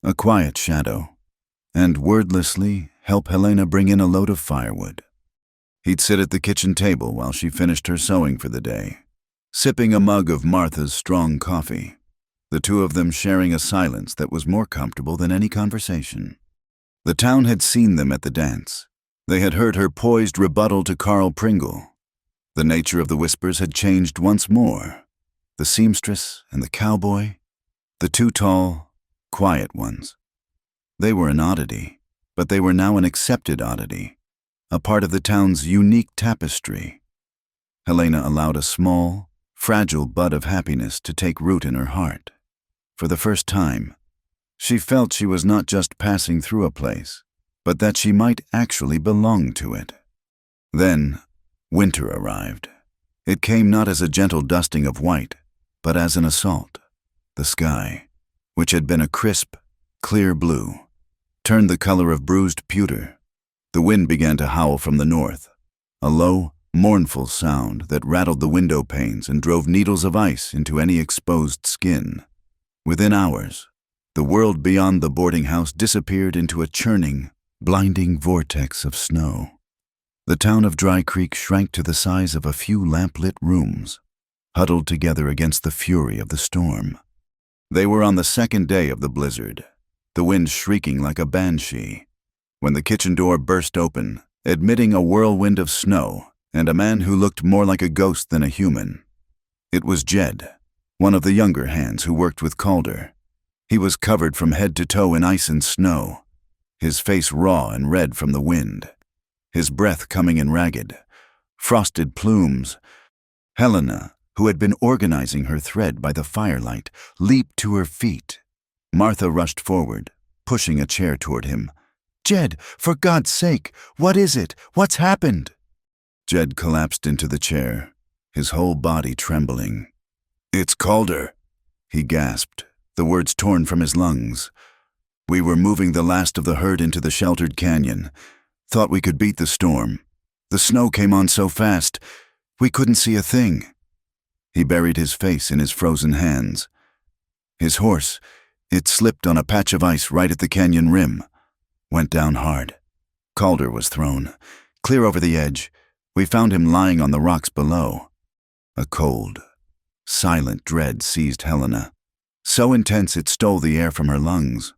a quiet shadow, and wordlessly help Helena bring in a load of firewood. He'd sit at the kitchen table while she finished her sewing for the day, sipping a mug of Martha's strong coffee, the two of them sharing a silence that was more comfortable than any conversation. The town had seen them at the dance. They had heard her poised rebuttal to Carl Pringle. The nature of the whispers had changed once more. The seamstress and the cowboy, the two tall, quiet ones. They were an oddity, but they were now an accepted oddity, a part of the town's unique tapestry. Helena allowed a small, fragile bud of happiness to take root in her heart. For the first time, she felt she was not just passing through a place, but that she might actually belong to it. Then, winter arrived. It came not as a gentle dusting of white, but as an assault. The sky, which had been a crisp, clear blue, turned the color of bruised pewter. The wind began to howl from the north, a low, mournful sound that rattled the window panes and drove needles of ice into any exposed skin. Within hours, the world beyond the boarding house disappeared into a churning, blinding vortex of snow. The town of Dry Creek shrank to the size of a few lamp-lit rooms, huddled together against the fury of the storm. They were on the second day of the blizzard, the wind shrieking like a banshee, when the kitchen door burst open, admitting a whirlwind of snow and a man who looked more like a ghost than a human. It was Jed, one of the younger hands who worked with Calder. He was covered from head to toe in ice and snow, his face raw and red from the wind, his breath coming in ragged, frosted plumes. Helena, who had been organizing her thread by the firelight, leaped to her feet. Martha rushed forward, pushing a chair toward him. "Jed, for God's sake, what is it? What's happened?" Jed collapsed into the chair, his whole body trembling. "It's Calder," he gasped, the words torn from his lungs. "We were moving the last of the herd into the sheltered canyon. Thought we could beat the storm. The snow came on so fast, we couldn't see a thing." He buried his face in his frozen hands. His horse, it slipped on a patch of ice right at the canyon rim. Went down hard. Calder was thrown, clear over the edge. We found him lying on the rocks below. A cold, silent dread seized Helena, so intense it stole the air from her lungs.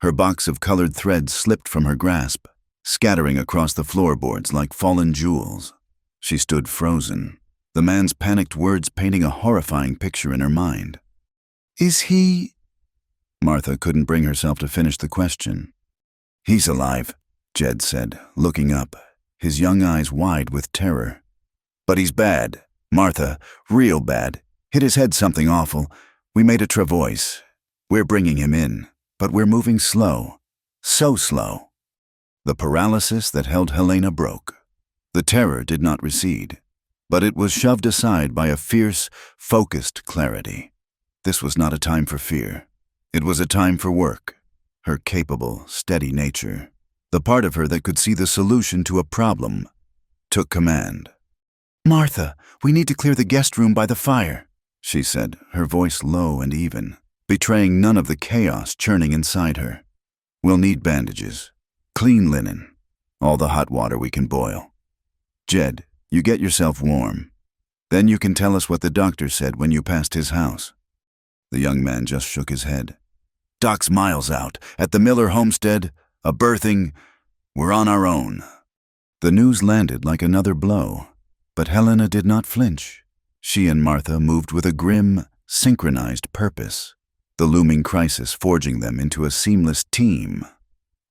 Her box of colored threads slipped from her grasp, scattering across the floorboards like fallen jewels. She stood frozen, the man's panicked words painting a horrifying picture in her mind. "Is he—" Martha couldn't bring herself to finish the question. "He's alive," Jed said, looking up, his young eyes wide with terror. "But he's bad, Martha, real bad. Hit his head something awful. We made a travois. We're bringing him in, but we're moving slow, so slow." The paralysis that held Helena broke. The terror did not recede, but it was shoved aside by a fierce, focused clarity. This was not a time for fear. It was a time for work. Her capable, steady nature, the part of her that could see the solution to a problem, took command. "Martha, we need to clear the guest room by the fire," she said, her voice low and even, betraying none of the chaos churning inside her. "We'll need bandages, clean linen, all the hot water we can boil. Jed, you get yourself warm. Then you can tell us what the doctor said when you passed his house." The young man just shook his head. "Doc's miles out. At the Miller homestead, a birthing. We're on our own." The news landed like another blow, but Helena did not flinch. She and Martha moved with a grim, synchronized purpose, the looming crisis forging them into a seamless team.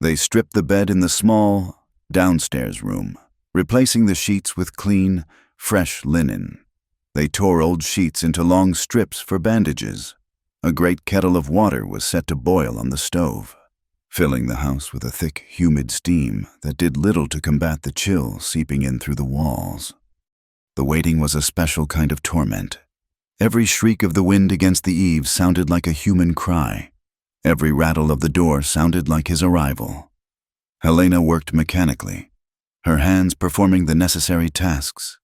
They stripped the bed in the small, downstairs room, replacing the sheets with clean, fresh linen. They tore old sheets into long strips for bandages. A great kettle of water was set to boil on the stove, filling the house with a thick, humid steam that did little to combat the chill seeping in through the walls. The waiting was a special kind of torment. Every shriek of the wind against the eaves sounded like a human cry. Every rattle of the door sounded like his arrival. Helena worked mechanically, her hands performing the necessary tasks,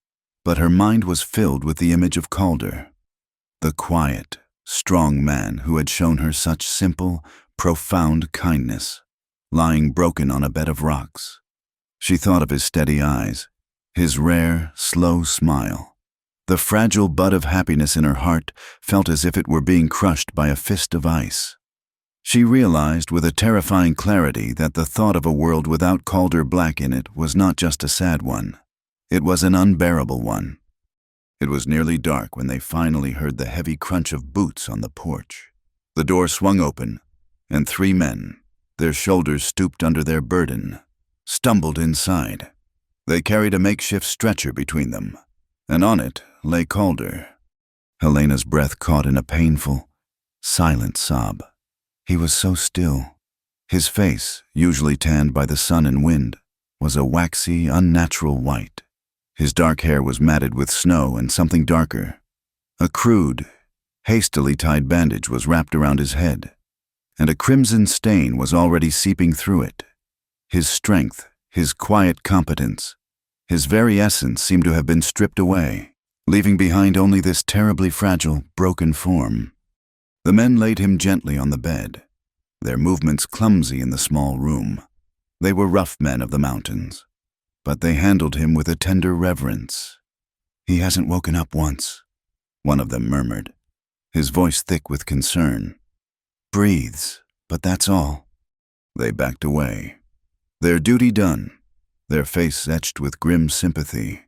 but her mind was filled with the image of Calder, the quiet, strong man who had shown her such simple, profound kindness, lying broken on a bed of rocks. She thought of his steady eyes, his rare, slow smile. The fragile bud of happiness in her heart felt as if it were being crushed by a fist of ice. She realized with a terrifying clarity that the thought of a world without Calder Black in it was not just a sad one. It was an unbearable one. It was nearly dark when they finally heard the heavy crunch of boots on the porch. The door swung open, and 3 men, their shoulders stooped under their burden, stumbled inside. They carried a makeshift stretcher between them, and on it lay Calder. Helena's breath caught in a painful, silent sob. He was so still. His face, usually tanned by the sun and wind, was a waxy, unnatural white. His dark hair was matted with snow and something darker. A crude, hastily tied bandage was wrapped around his head, and a crimson stain was already seeping through it. His strength, his quiet competence, his very essence seemed to have been stripped away, leaving behind only this terribly fragile, broken form. The men laid him gently on the bed, their movements clumsy in the small room. They were rough men of the mountains, but they handled him with a tender reverence. "He hasn't woken up once," one of them murmured, his voice thick with concern. "Breathes, but that's all." They backed away, their duty done, their face etched with grim sympathy.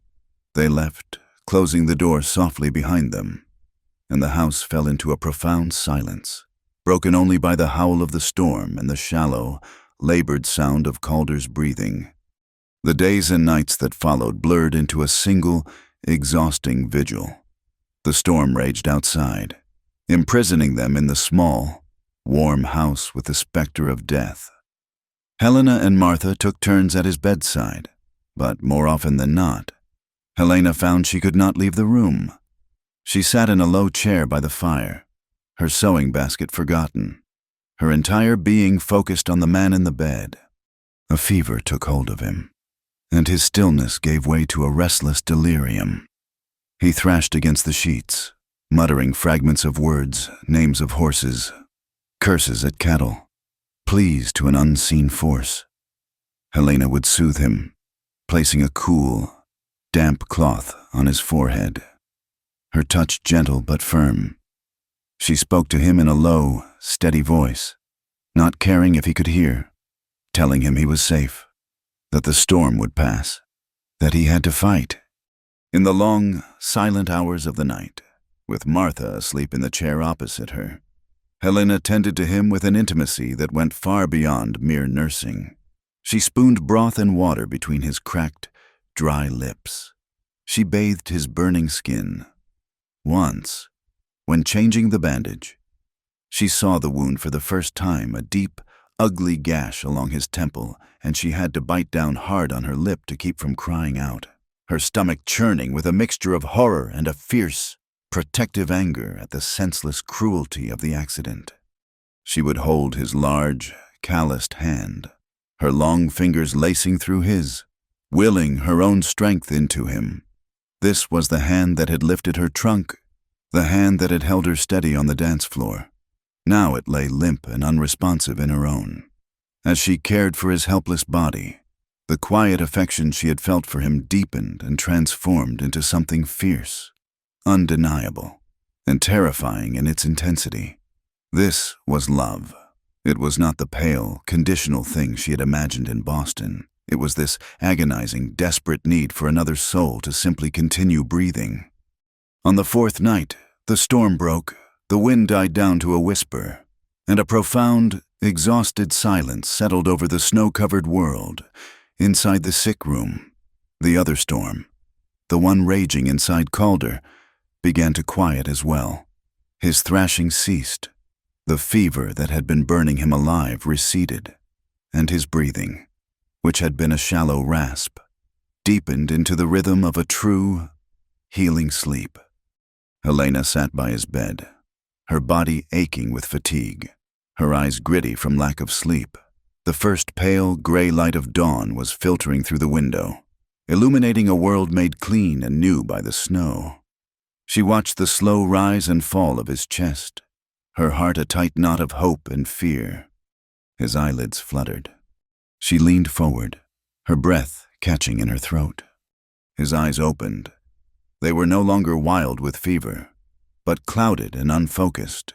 They left, closing the door softly behind them, and the house fell into a profound silence, broken only by the howl of the storm and the shallow, labored sound of Calder's breathing. The days and nights that followed blurred into a single, exhausting vigil. The storm raged outside, imprisoning them in the small, warm house with the specter of death. Helena and Martha took turns at his bedside, but more often than not, Helena found she could not leave the room. She sat in a low chair by the fire, her sewing basket forgotten, her entire being focused on the man in the bed. A fever took hold of him, and his stillness gave way to a restless delirium. He thrashed against the sheets, muttering fragments of words, names of horses, curses at cattle, pleas to an unseen force. Helena would soothe him, placing a cool, damp cloth on his forehead, her touch gentle but firm. She spoke to him in a low, steady voice, not caring if he could hear, telling him he was safe, that the storm would pass, that he had to fight. In the long, silent hours of the night, with Martha asleep in the chair opposite her, Helena tended to him with an intimacy that went far beyond mere nursing. She spooned broth and water between his cracked, dry lips. She bathed his burning skin. Once, when changing the bandage, she saw the wound for the first time, a deep, ugly gash along his temple, and she had to bite down hard on her lip to keep from crying out, her stomach churning with a mixture of horror and a fierce, protective anger at the senseless cruelty of the accident. She would hold his large, calloused hand, her long fingers lacing through his, willing her own strength into him. This was the hand that had lifted her trunk, the hand that had held her steady on the dance floor. Now it lay limp and unresponsive in her own. As she cared for his helpless body, the quiet affection she had felt for him deepened and transformed into something fierce, undeniable, and terrifying in its intensity. This was love. It was not the pale, conditional thing she had imagined in Boston. It was this agonizing, desperate need for another soul to simply continue breathing. On the fourth night, the storm broke, the wind died down to a whisper, and a profound, exhausted silence settled over the snow-covered world. Inside the sick room, the other storm, the one raging inside Calder, began to quiet as well. His thrashing ceased. The fever that had been burning him alive receded, and his breathing, which had been a shallow rasp, deepened into the rhythm of a true, healing sleep. Helena sat by his bed, her body aching with fatigue, her eyes gritty from lack of sleep. The first pale, gray light of dawn was filtering through the window, illuminating a world made clean and new by the snow. She watched the slow rise and fall of his chest, her heart a tight knot of hope and fear. His eyelids fluttered. She leaned forward, her breath catching in her throat. His eyes opened. They were no longer wild with fever, but clouded and unfocused.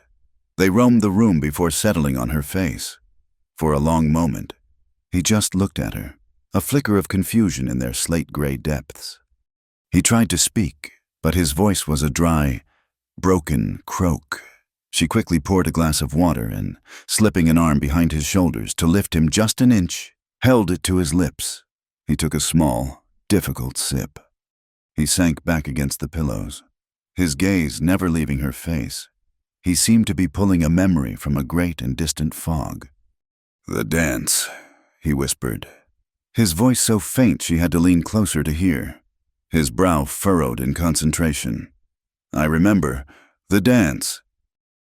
They roamed the room before settling on her face. For a long moment, he just looked at her, a flicker of confusion in their slate-gray depths. He tried to speak, but his voice was a dry, broken croak. She quickly poured a glass of water and, slipping an arm behind his shoulders to lift him just an inch, held it to his lips. He took a small, difficult sip. He sank back against the pillows, his gaze never leaving her face. He seemed to be pulling a memory from a great and distant fog. "The dance," he whispered, his voice so faint she had to lean closer to hear. His brow furrowed in concentration. "I remember. The dance."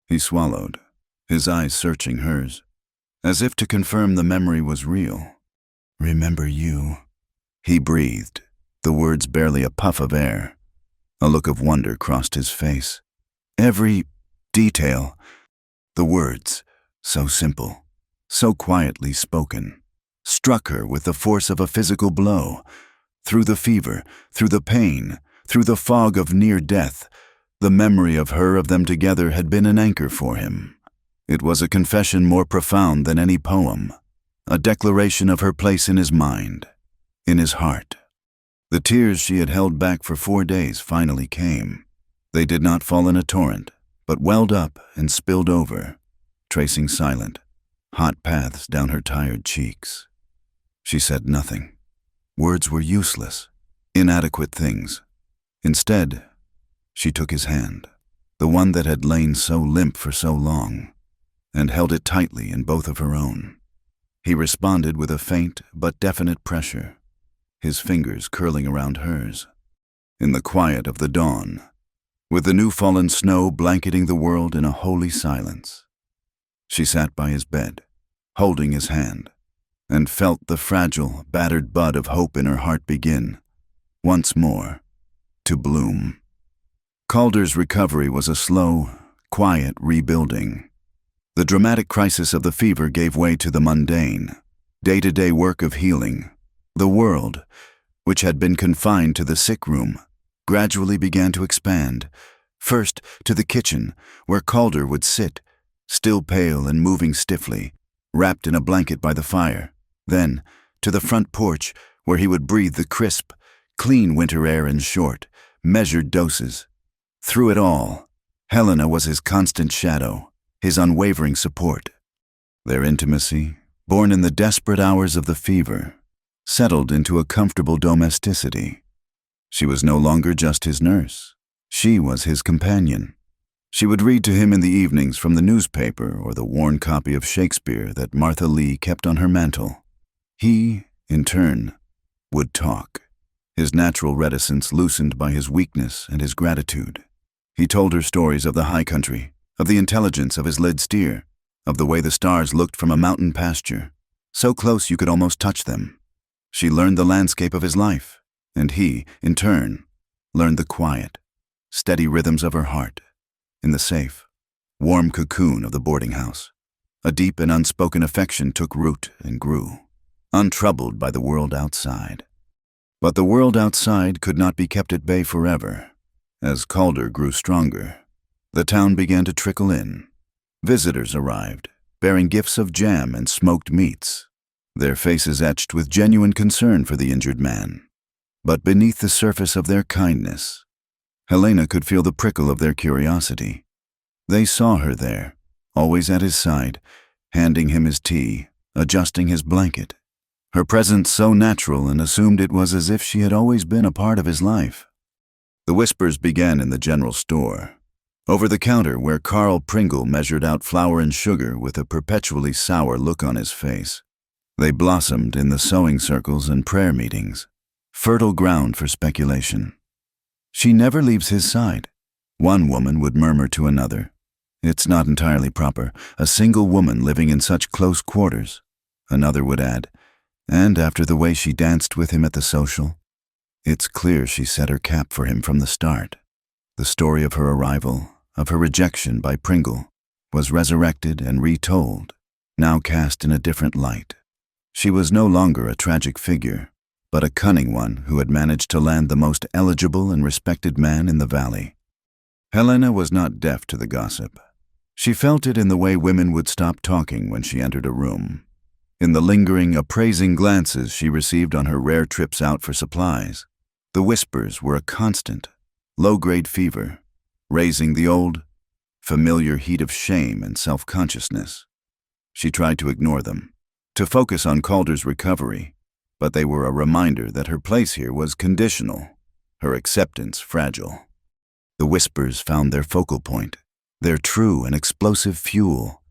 He swallowed, his eyes searching hers, as if to confirm the memory was real. "Remember you," he breathed, the words barely a puff of air. A look of wonder crossed his face. Every detail, the words, so simple, so quietly spoken, struck her with the force of a physical blow. Through the fever, through the pain, through the fog of near death, the memory of her, of them together, had been an anchor for him. It was a confession more profound than any poem, a declaration of her place in his mind, in his heart. The tears she had held back for 4 days finally came. They did not fall in a torrent, but welled up and spilled over, tracing silent, hot paths down her tired cheeks. She said nothing. Words were useless, inadequate things. Instead, she took his hand, the one that had lain so limp for so long, and held it tightly in both of her own. He responded with a faint but definite pressure, his fingers curling around hers. In the quiet of the dawn, with the new-fallen snow blanketing the world in a holy silence, she sat by his bed, holding his hand, and felt the fragile, battered bud of hope in her heart begin, once more, to bloom. Calder's recovery was a slow, quiet rebuilding. The dramatic crisis of the fever gave way to the mundane, day-to-day work of healing. The world, which had been confined to the sick room, gradually began to expand, first to the kitchen, where Calder would sit, still pale and moving stiffly, wrapped in a blanket by the fire, then to the front porch, where he would breathe the crisp, clean winter air in short, measured doses. Through it all, Helena was his constant shadow, his unwavering support. Their intimacy, born in the desperate hours of the fever, settled into a comfortable domesticity. She was no longer just his nurse. She was his companion. She would read to him in the evenings from the newspaper or the worn copy of Shakespeare that Martha Lee kept on her mantel. He, in turn, would talk, his natural reticence loosened by his weakness and his gratitude. He told her stories of the high country, of the intelligence of his led steer, of the way the stars looked from a mountain pasture, so close you could almost touch them. She learned the landscape of his life, and he, in turn, learned the quiet, steady rhythms of her heart, in the safe, warm cocoon of the boarding house. A deep and unspoken affection took root and grew, untroubled by the world outside. But the world outside could not be kept at bay forever. As Calder grew stronger, the town began to trickle in. Visitors arrived, bearing gifts of jam and smoked meats, their faces etched with genuine concern for the injured man. But beneath the surface of their kindness, Helena could feel the prickle of their curiosity. They saw her there, always at his side, handing him his tea, adjusting his blanket. Her presence so natural and assumed it was as if she had always been a part of his life. The whispers began in the general store, over the counter where Carl Pringle measured out flour and sugar with a perpetually sour look on his face. They blossomed in the sewing circles and prayer meetings, fertile ground for speculation. She never leaves his side. One woman would murmur to another, "It's not entirely proper, a single woman living in such close quarters." Another would add, "And after the way she danced with him at the social, it's clear she set her cap for him from the start." The story of her arrival, of her rejection by Pringle, was resurrected and retold, now cast in a different light. She was no longer a tragic figure, but a cunning one who had managed to land the most eligible and respected man in the valley. Helena was not deaf to the gossip. She felt it in the way women would stop talking when she entered a room, in the lingering, appraising glances she received on her rare trips out for supplies. The whispers were a constant, low-grade fever, raising the old, familiar heat of shame and self-consciousness. She tried to ignore them, to focus on Calder's recovery, but they were a reminder that her place here was conditional, her acceptance fragile. The whispers found their focal point, their true and explosive fuel,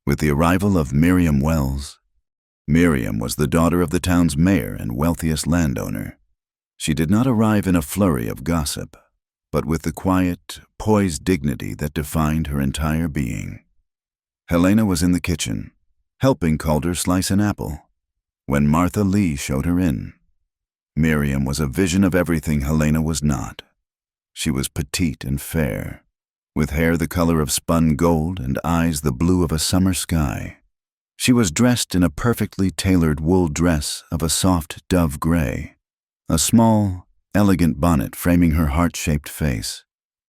with the arrival of Miriam Wells. Miriam was the daughter of the town's mayor and wealthiest landowner. She did not arrive in a flurry of gossip, but with the quiet, poised dignity that defined her entire being. Helena was in the kitchen, helping Calder slice an apple, when Martha Lee showed her in. Miriam was a vision of everything Helena was not. She was petite and fair, with hair the color of spun gold and eyes the blue of a summer sky. She was dressed in a perfectly tailored wool dress of a soft dove gray, a small, elegant bonnet framing her heart-shaped face.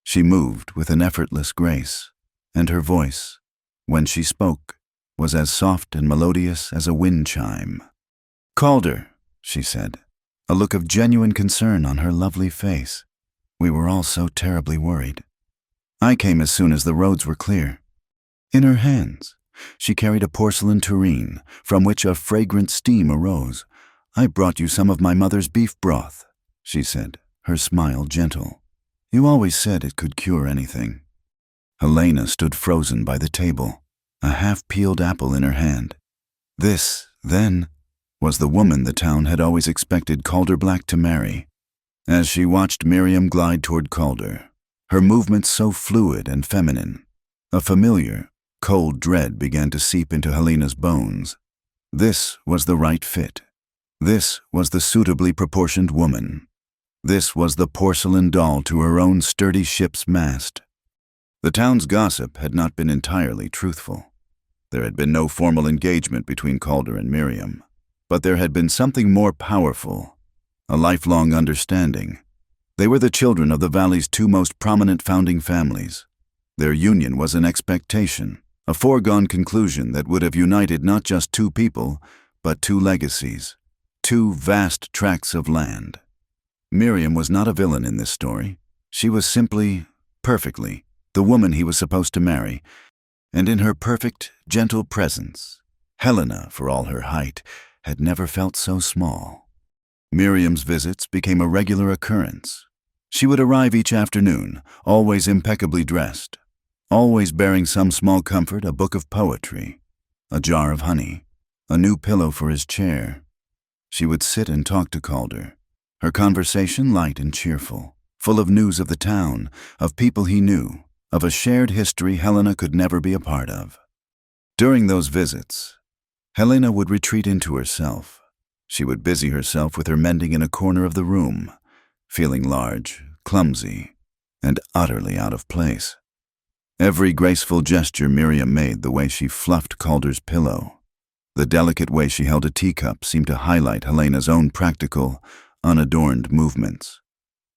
She moved with an effortless grace, and her voice, when she spoke, was as soft and melodious as a wind chime. "Calder," she said, a look of genuine concern on her lovely face. "We were all so terribly worried. I came as soon as the roads were clear." In her hands, she carried a porcelain tureen from which a fragrant steam arose. "I brought you some of my mother's beef broth," she said, her smile gentle. "You always said it could cure anything." Helena stood frozen by the table, a half-peeled apple in her hand. This, then, was the woman the town had always expected Calder Black to marry. As she watched Miriam glide toward Calder, her movements so fluid and feminine, a familiar, cold dread began to seep into Helena's bones. This was the right fit. This was the suitably proportioned woman. This was the porcelain doll to her own sturdy ship's mast. The town's gossip had not been entirely truthful. There had been no formal engagement between Calder and Miriam, but there had been something more powerful, a lifelong understanding. They were the children of the valley's two most prominent founding families. Their union was an expectation, a foregone conclusion that would have united not just two people, but two legacies, two vast tracts of land. Miriam was not a villain in this story. She was simply, perfectly, the woman he was supposed to marry, and in her perfect, gentle presence, Helena, for all her height, had never felt so small. Miriam's visits became a regular occurrence. She would arrive each afternoon, always impeccably dressed, always bearing some small comfort, a book of poetry, a jar of honey, a new pillow for his chair. She would sit and talk to Calder, her conversation light and cheerful, full of news of the town, of people he knew, of a shared history Helena could never be a part of. During those visits, Helena would retreat into herself. She would busy herself with her mending in a corner of the room, feeling large, clumsy, and utterly out of place. Every graceful gesture Miriam made, the way she fluffed Calder's pillow, the delicate way she held a teacup, seemed to highlight Helena's own practical, unadorned movements.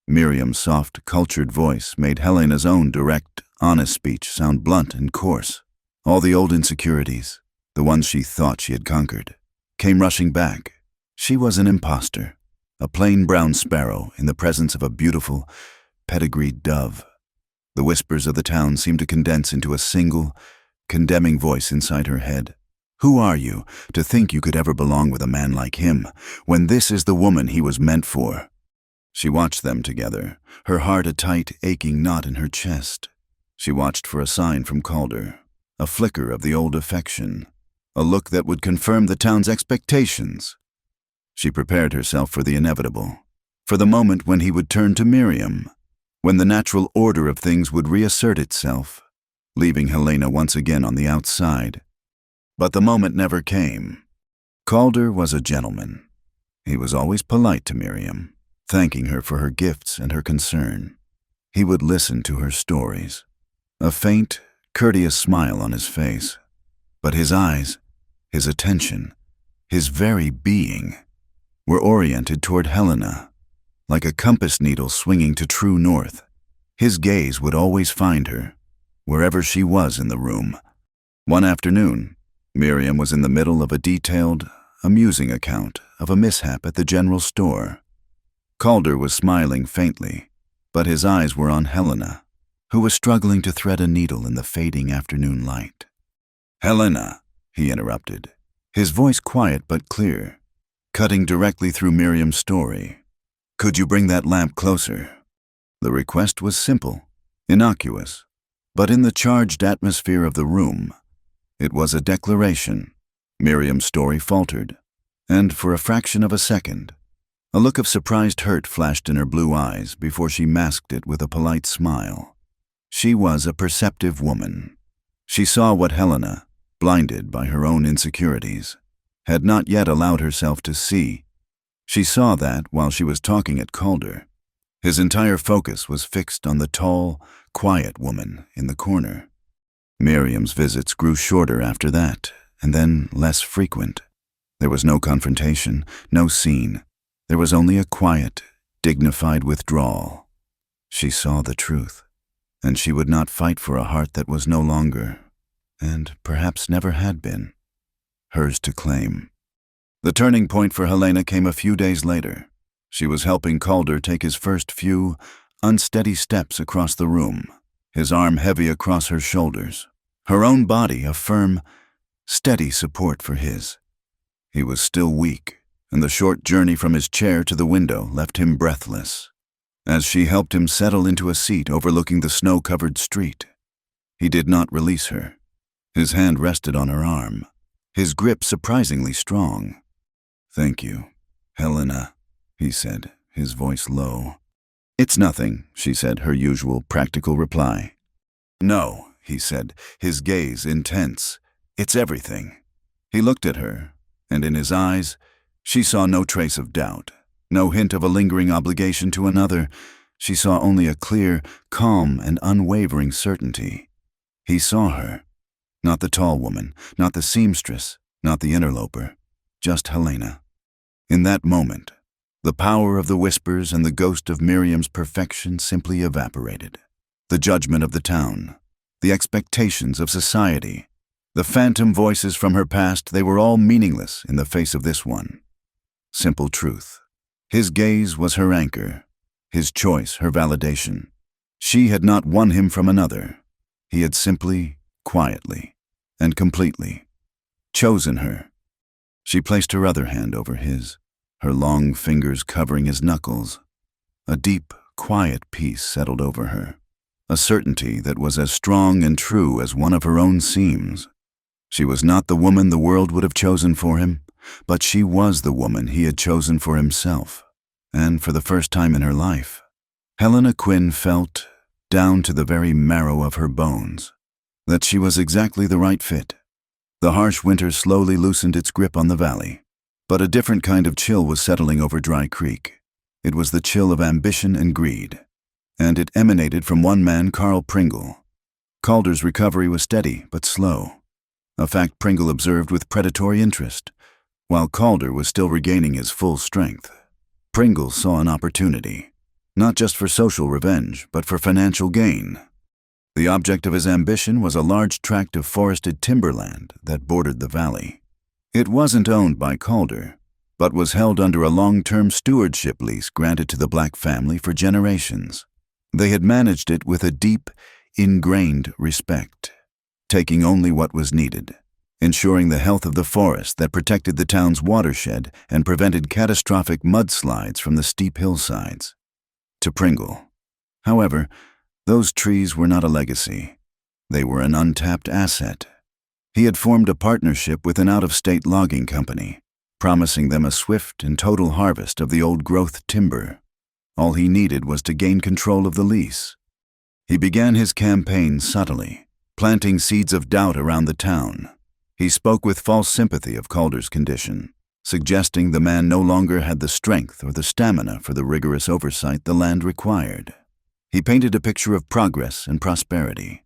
Miriam's soft, cultured voice made Helena's own direct, honest speech sound blunt and coarse. All the old insecurities, the ones she thought she had conquered, came rushing back. She was an imposter, a plain brown sparrow in the presence of a beautiful, pedigreed dove. The whispers of the town seemed to condense into a single, condemning voice inside her head. Who are you to think you could ever belong with a man like him, when this is the woman he was meant for? She watched them together, her heart a tight, aching knot in her chest. She watched for a sign from Calder, a flicker of the old affection, a look that would confirm the town's expectations. She prepared herself for the inevitable, for the moment when he would turn to Miriam, when the natural order of things would reassert itself, leaving Helena once again on the outside. But the moment never came. Calder was a gentleman. He was always polite to Miriam, thanking her for her gifts and her concern. He would listen to her stories, a faint, courteous smile on his face. But his eyes, his attention, his very being, were oriented toward Helena, like a compass needle swinging to true north. His gaze would always find her, wherever she was in the room. One afternoon, Miriam was in the middle of a detailed, amusing account of a mishap at the general store. Calder was smiling faintly, but his eyes were on Helena, who was struggling to thread a needle in the fading afternoon light. "Helena," he interrupted, his voice quiet but clear, cutting directly through Miriam's story. "Could you bring that lamp closer?" The request was simple, innocuous, but in the charged atmosphere of the room, it was a declaration. Miriam's story faltered, and for a fraction of a second, a look of surprised hurt flashed in her blue eyes before she masked it with a polite smile. She was a perceptive woman. She saw what Helena, blinded by her own insecurities, had not yet allowed herself to see. She saw that while she was talking at Calder, his entire focus was fixed on the tall, quiet woman in the corner. Miriam's visits grew shorter after that, and then less frequent. There was no confrontation, no scene. There was only a quiet, dignified withdrawal. She saw the truth, and she would not fight for a heart that was no longer, and perhaps never had been, hers to claim. The turning point for Helena came a few days later. She was helping Calder take his first few, unsteady steps across the room, his arm heavy across her shoulders, her own body a firm, steady support for his. He was still weak, and the short journey from his chair to the window left him breathless. As she helped him settle into a seat overlooking the snow-covered street, he did not release her. His hand rested on her arm, his grip surprisingly strong. "Thank you, Helena," he said, his voice low. "It's nothing," she said, her usual practical reply. "No," he said, his gaze intense. "It's everything." He looked at her, and in his eyes, she saw no trace of doubt, no hint of a lingering obligation to another. She saw only a clear, calm, and unwavering certainty. He saw her, not the tall woman, not the seamstress, not the interloper, just Helena. In that moment, the power of the whispers and the ghost of Miriam's perfection simply evaporated. The judgment of the town, the expectations of society, the phantom voices from her past, they were all meaningless in the face of this one. Simple truth. His gaze was her anchor, his choice her validation. She had not won him from another. He had simply, quietly, and completely chosen her. She placed her other hand over his, her long fingers covering his knuckles. A deep, quiet peace settled over her, a certainty that was as strong and true as one of her own seams. She was not the woman the world would have chosen for him, but she was the woman he had chosen for himself. And for the first time in her life, Helena Quinn felt, down to the very marrow of her bones, that she was exactly the right fit. The harsh winter slowly loosened its grip on the valley, but a different kind of chill was settling over Dry Creek. It was the chill of ambition and greed, and it emanated from one man, Carl Pringle. Calder's recovery was steady but slow, a fact Pringle observed with predatory interest. While Calder was still regaining his full strength, Pringle saw an opportunity, not just for social revenge, but for financial gain. The object of his ambition was a large tract of forested timberland that bordered the valley. It wasn't owned by Calder, but was held under a long-term stewardship lease granted to the Black family for generations. They had managed it with a deep, ingrained respect, taking only what was needed, ensuring the health of the forest that protected the town's watershed and prevented catastrophic mudslides from the steep hillsides. To Pringle, however, those trees were not a legacy. They were an untapped asset. He had formed a partnership with an out-of-state logging company, promising them a swift and total harvest of the old-growth timber. All he needed was to gain control of the lease. He began his campaign subtly, planting seeds of doubt around the town. He spoke with false sympathy of Calder's condition, suggesting the man no longer had the strength or the stamina for the rigorous oversight the land required. He painted a picture of progress and prosperity,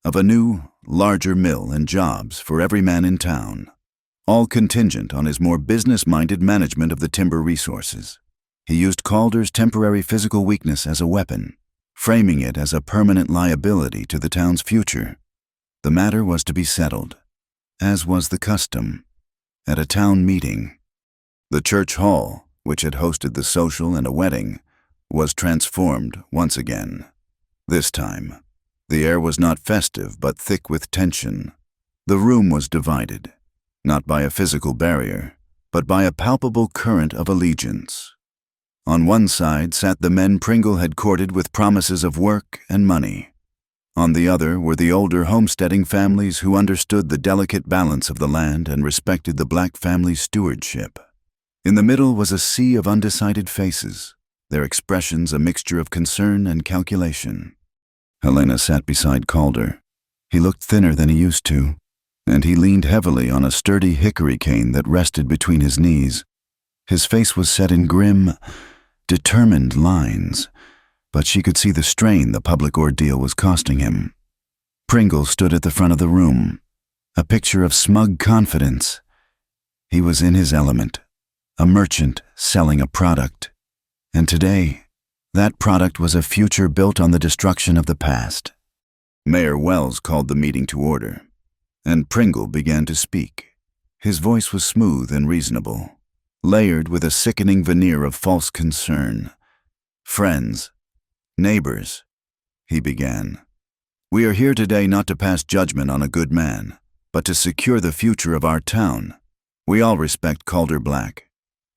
of a new, larger mill and jobs for every man in town, all contingent on his more business-minded management of the timber resources. He used Calder's temporary physical weakness as a weapon, framing it as a permanent liability to the town's future. The matter was to be settled, as was the custom, at a town meeting. The church hall, which had hosted the social and a wedding, was transformed once again. This time, the air was not festive but thick with tension. The room was divided, not by a physical barrier, but by a palpable current of allegiance. On one side sat the men Pringle had courted with promises of work and money. On the other were the older homesteading families who understood the delicate balance of the land and respected the Black family's stewardship. In the middle was a sea of undecided faces, their expressions a mixture of concern and calculation. Helena sat beside Calder. He looked thinner than he used to, and he leaned heavily on a sturdy hickory cane that rested between his knees. His face was set in grim, determined lines, but she could see the strain the public ordeal was costing him. Pringle stood at the front of the room, a picture of smug confidence. He was in his element, a merchant selling a product. And today, that product was a future built on the destruction of the past. Mayor Wells called the meeting to order, and Pringle began to speak. His voice was smooth and reasonable, layered with a sickening veneer of false concern. "Friends, neighbors," he began, "we are here today not to pass judgment on a good man, but to secure the future of our town. We all respect Calder Black.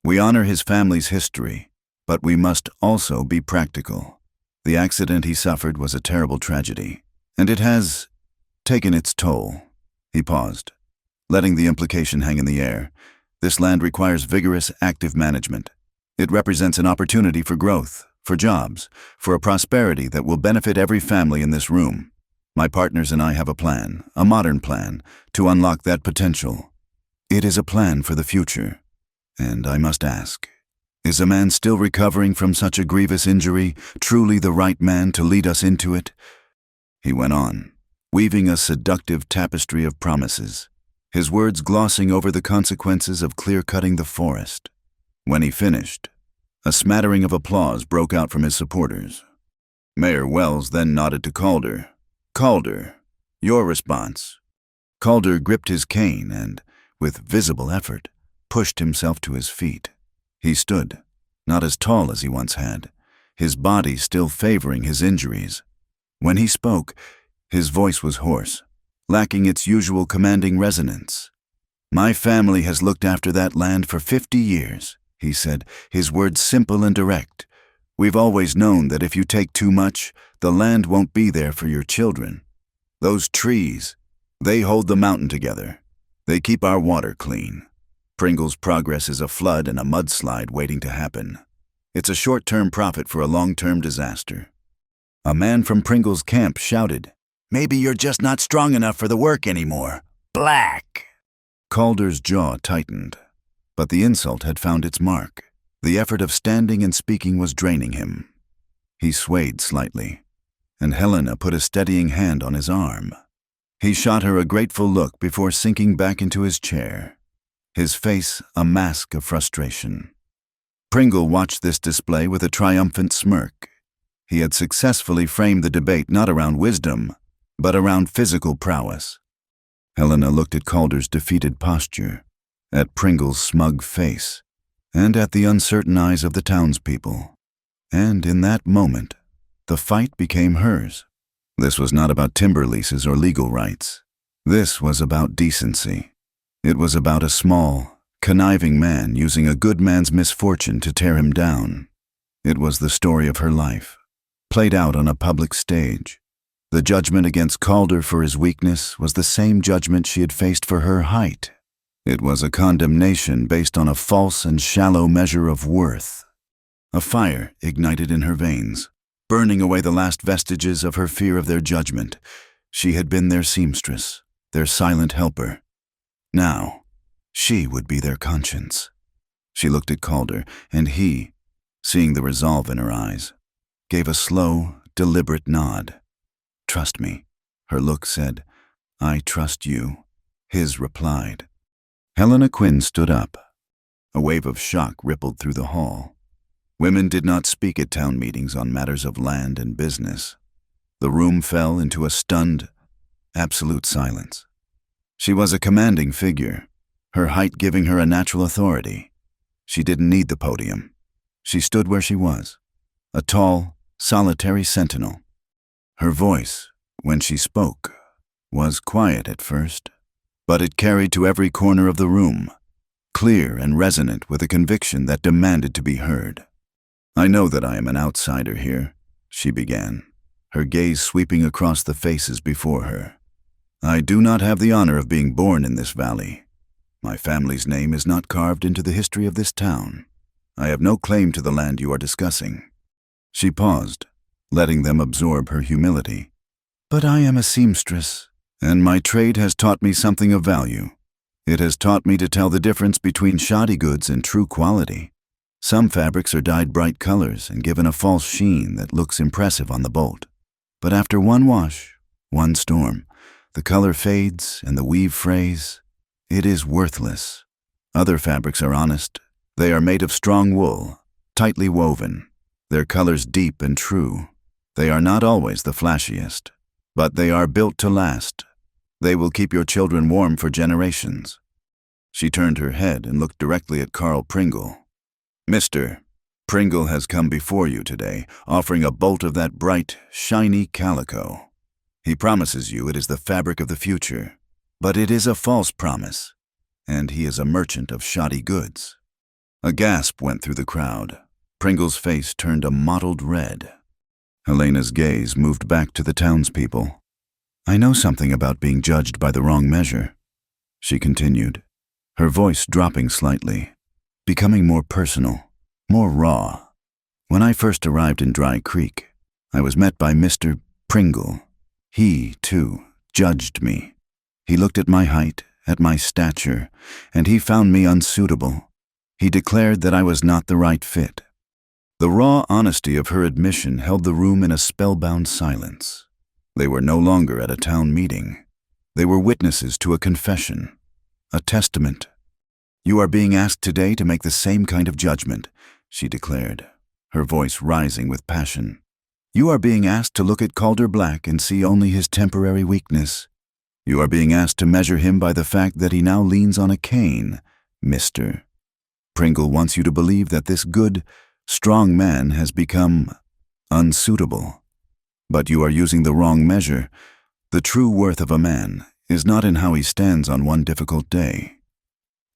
We honor his family's history, but we must also be practical. The accident he suffered was a terrible tragedy, and it has taken its toll." He paused, letting the implication hang in the air. This land requires vigorous, active management. It represents an opportunity for growth, for jobs, for a prosperity that will benefit every family in this room. My partners and I have a plan, a modern plan, to unlock that potential. It is a plan for the future. And I must ask, is a man still recovering from such a grievous injury truly the right man to lead us into it? He went on, weaving a seductive tapestry of promises, his words glossing over the consequences of clear-cutting the forest. When he finished, a smattering of applause broke out from his supporters. Mayor Wells then nodded to Calder. "Calder, your response." Calder gripped his cane and, with visible effort, pushed himself to his feet. He stood, not as tall as he once had, his body still favoring his injuries. When he spoke, his voice was hoarse, lacking its usual commanding resonance. "My family has looked after that land for 50 years, he said, his words simple and direct. "We've always known that if you take too much, the land won't be there for your children. Those trees, they hold the mountain together. They keep our water clean. Pringle's progress is a flood and a mudslide waiting to happen. It's a short-term profit for a long-term disaster." A man from Pringle's camp shouted, "Maybe you're just not strong enough for the work anymore. Black!" Calder's jaw tightened, but the insult had found its mark. The effort of standing and speaking was draining him. He swayed slightly, and Helena put a steadying hand on his arm. He shot her a grateful look before sinking back into his chair, his face a mask of frustration. Pringle watched this display with a triumphant smirk, He had successfully framed the debate not around wisdom, but around physical prowess. Helena looked at Calder's defeated posture, at Pringle's smug face, and at the uncertain eyes of the townspeople. And in that moment, the fight became hers. This was not about timber leases or legal rights. This was about decency. It was about a small, conniving man using a good man's misfortune to tear him down. It was the story of her life, played out on a public stage. The judgment against Calder for his weakness was the same judgment she had faced for her height. It was a condemnation based on a false and shallow measure of worth. A fire ignited in her veins, burning away the last vestiges of her fear of their judgment. She had been their seamstress, their silent helper. Now, she would be their conscience. She looked at Calder, and he, seeing the resolve in her eyes, gave a slow, deliberate nod. "Trust me," her look said. "I trust you." His replied. Helena Quinn stood up. A wave of shock rippled through the hall. Women did not speak at town meetings on matters of land and business. The room fell into a stunned, absolute silence. She was a commanding figure, her height giving her a natural authority. She didn't need the podium. She stood where she was, a tall, solitary sentinel. Her voice, when she spoke, was quiet at first, but it carried to every corner of the room, clear and resonant with a conviction that demanded to be heard. "I know that I am an outsider here," she began, her gaze sweeping across the faces before her. "I do not have the honor of being born in this valley. My family's name is not carved into the history of this town. I have no claim to the land you are discussing." She paused, letting them absorb her humility. "But I am a seamstress, and my trade has taught me something of value. It has taught me to tell the difference between shoddy goods and true quality. Some fabrics are dyed bright colors and given a false sheen that looks impressive on the bolt. But after one wash, one storm, the color fades and the weave frays. It is worthless. Other fabrics are honest. They are made of strong wool, tightly woven, their colors deep and true. They are not always the flashiest, but they are built to last. They will keep your children warm for generations." She turned her head and looked directly at Carl Pringle. "Mr. Pringle has come before you today, offering a bolt of that bright, shiny calico. He promises you it is the fabric of the future, but it is a false promise, and he is a merchant of shoddy goods." A gasp went through the crowd. Pringle's face turned a mottled red. Helena's gaze moved back to the townspeople. "I know something about being judged by the wrong measure," she continued, her voice dropping slightly, becoming more personal, more raw. "When I first arrived in Dry Creek, I was met by Mr. Pringle. He, too, judged me. He looked at my height, at my stature, and he found me unsuitable. He declared that I was not the right fit." The raw honesty of her admission held the room in a spellbound silence. They were no longer at a town meeting. They were witnesses to a confession, a testament. "You are being asked today to make the same kind of judgment," she declared, her voice rising with passion. "You are being asked to look at Calder Black and see only his temporary weakness. You are being asked to measure him by the fact that he now leans on a cane, Mr. Pringle wants you to believe that this good, strong man has become unsuitable. But you are using the wrong measure. The true worth of a man is not in how he stands on one difficult day.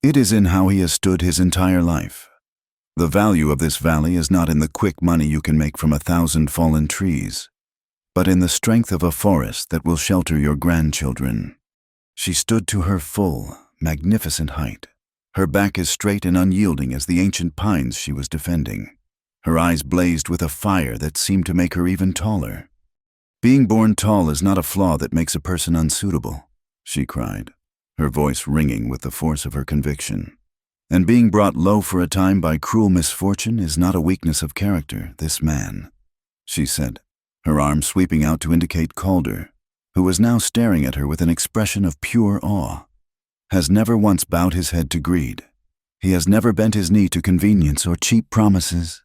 It is in how he has stood his entire life. The value of this valley is not in the quick money you can make from 1,000 fallen trees, but in the strength of a forest that will shelter your grandchildren." She stood to her full, magnificent height, her back as straight and unyielding as the ancient pines she was defending. Her eyes blazed with a fire that seemed to make her even taller. "Being born tall is not a flaw that makes a person unsuitable," she cried, her voice ringing with the force of her conviction. "And being brought low for a time by cruel misfortune is not a weakness of character, this man," she said, her arm sweeping out to indicate Calder, who was now staring at her with an expression of pure awe. "Has never once bowed his head to greed. He has never bent his knee to convenience or cheap promises.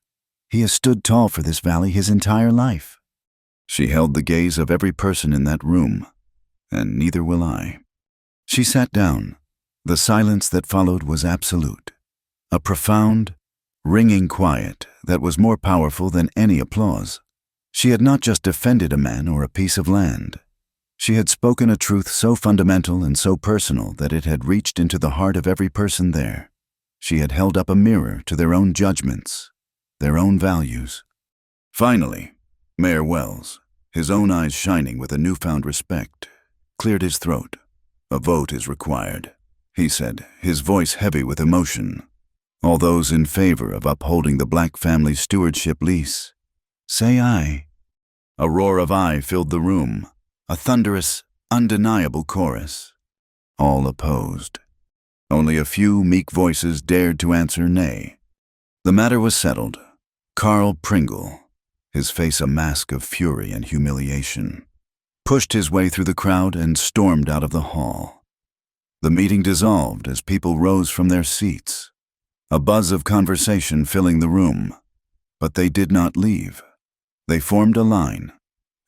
He has stood tall for this valley his entire life. She held the gaze of every person in that room, and neither will I. She sat down. The silence that followed was absolute. A profound, ringing quiet that was more powerful than any applause. She had not just defended a man or a piece of land. She had spoken a truth so fundamental and so personal that it had reached into the heart of every person there. She had held up a mirror to their own judgments, their own values. Finally, Mayor Wells, his own eyes shining with a newfound respect, cleared his throat. "A vote is required," he said, his voice heavy with emotion. "All those in favor of upholding the Black family's stewardship lease, say aye." A roar of aye filled the room, a thunderous, undeniable chorus. All opposed. Only a few meek voices dared to answer nay. The matter was settled. Carl Pringle, his face a mask of fury and humiliation, pushed his way through the crowd and stormed out of the hall. The meeting dissolved as people rose from their seats, a buzz of conversation filling the room. But they did not leave. They formed a line,